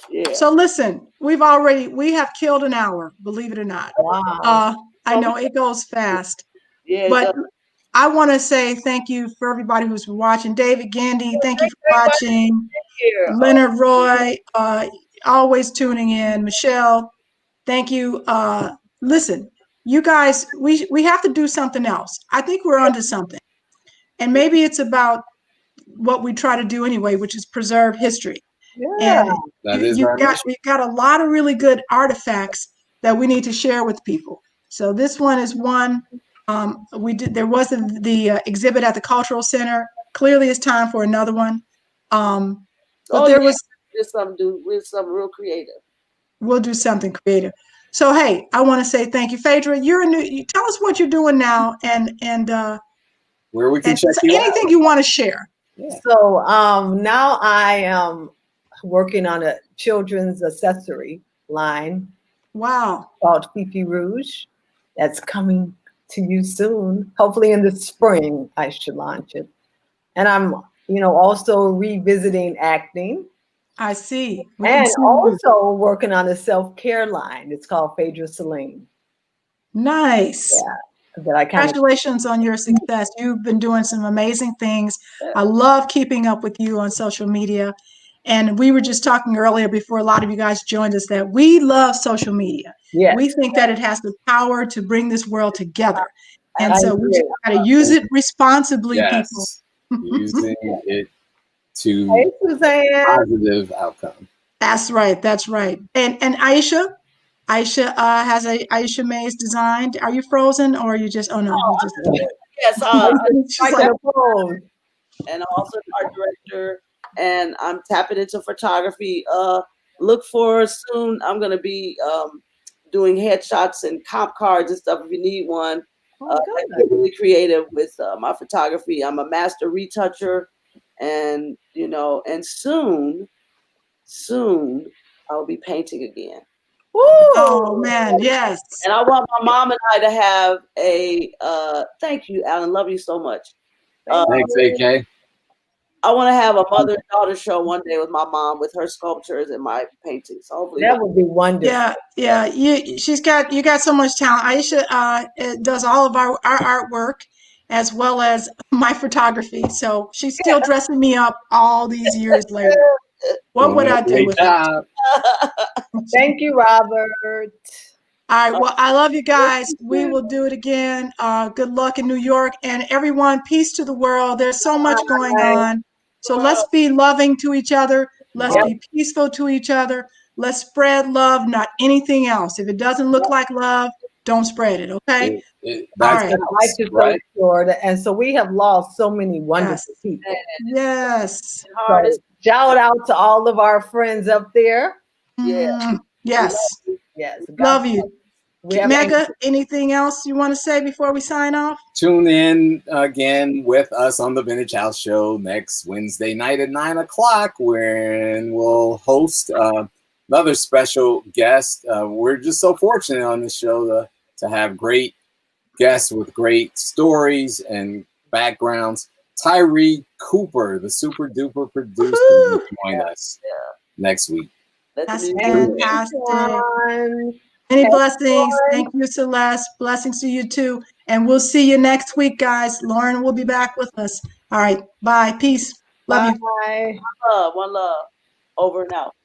Yeah. So listen, we have killed an hour, believe it or not. Wow. I know it goes fast. Yeah. But I want to say thank you for everybody who's watching. David Gandy, thank you for watching. Leonard Roy, always tuning in. Michelle, thank you. Listen, you guys, we have to do something else. I think we're onto something. And maybe it's about what we try to do anyway, which is preserve history. Yeah. And you've got a lot of really good artifacts that we need to share with people. So this one is one. There was the exhibit at the Cultural Center. Clearly it's time for another one. With something real creative. We'll do something creative. So hey, I want to say thank you, Phedra. Tell us what you're doing now, and where we can check you out. Anything you want to share. Yeah. So now I am working on a children's accessory line. Wow. Called Fifi Rouge. That's coming to you soon. Hopefully in the spring I should launch it. And I'm, also revisiting acting. I see. And also working on a self-care line. It's called Phedra Celine. Nice. Yeah. Congratulations on your success. You've been doing some amazing things. I love keeping up with you on social media. And we were just talking earlier before a lot of you guys joined us that we love social media. Yes. We think that it has the power to bring this world together. And so we just got to use it responsibly, people. Using it to positive outcome. That's right. That's right. And Aisha has a Aisha Mays designed. Are you frozen or are you just? Oh no. Yes. She's like, and I'm also an art director, and I'm tapping into photography. Look for soon. I'm gonna be doing headshots and comp cards and stuff. If you need one, I'm really creative with my photography. I'm a master retoucher, and and soon I'll be painting again. Woo! Oh man, yes. And I want my mom and I to have a thank you, Alan. Love you so much. Thanks, AK. I want to have a mother and daughter show one day with my mom, with her sculptures and my paintings. So hopefully that would be wonderful. Yeah. You got so much talent. Aisha does all of our artwork as well as my photography. So she's still dressing me up all these years later. What would I do with it? Thank you, Robert. All right. Well, I love you guys. We will do it again. Good luck in New York. And everyone, peace to the world. There's so much going on. So let's be loving to each other. Let's be peaceful to each other. Let's spread love, not anything else. If it doesn't look like love, don't spread it. Okay. All right. Life is so short, and so we have lost so many wonderful people. Yes. So shout out to all of our friends up there. Yeah. Yes. Yes. Love you. Mega, anything else you want to say before we sign off? Tune in again with us on the Vintage House Show next Wednesday night at 9 o'clock, when we'll host another special guest. We're just so fortunate on this show to have great guests with great stories and backgrounds. Tyree Cooper, the super duper producer, will join us next week. That's fantastic. Many blessings. Thank you, Celeste. Blessings to you too. And we'll see you next week, guys. Lauren will be back with us. All right. Bye. Peace. Love you. Bye. One love. Over and out.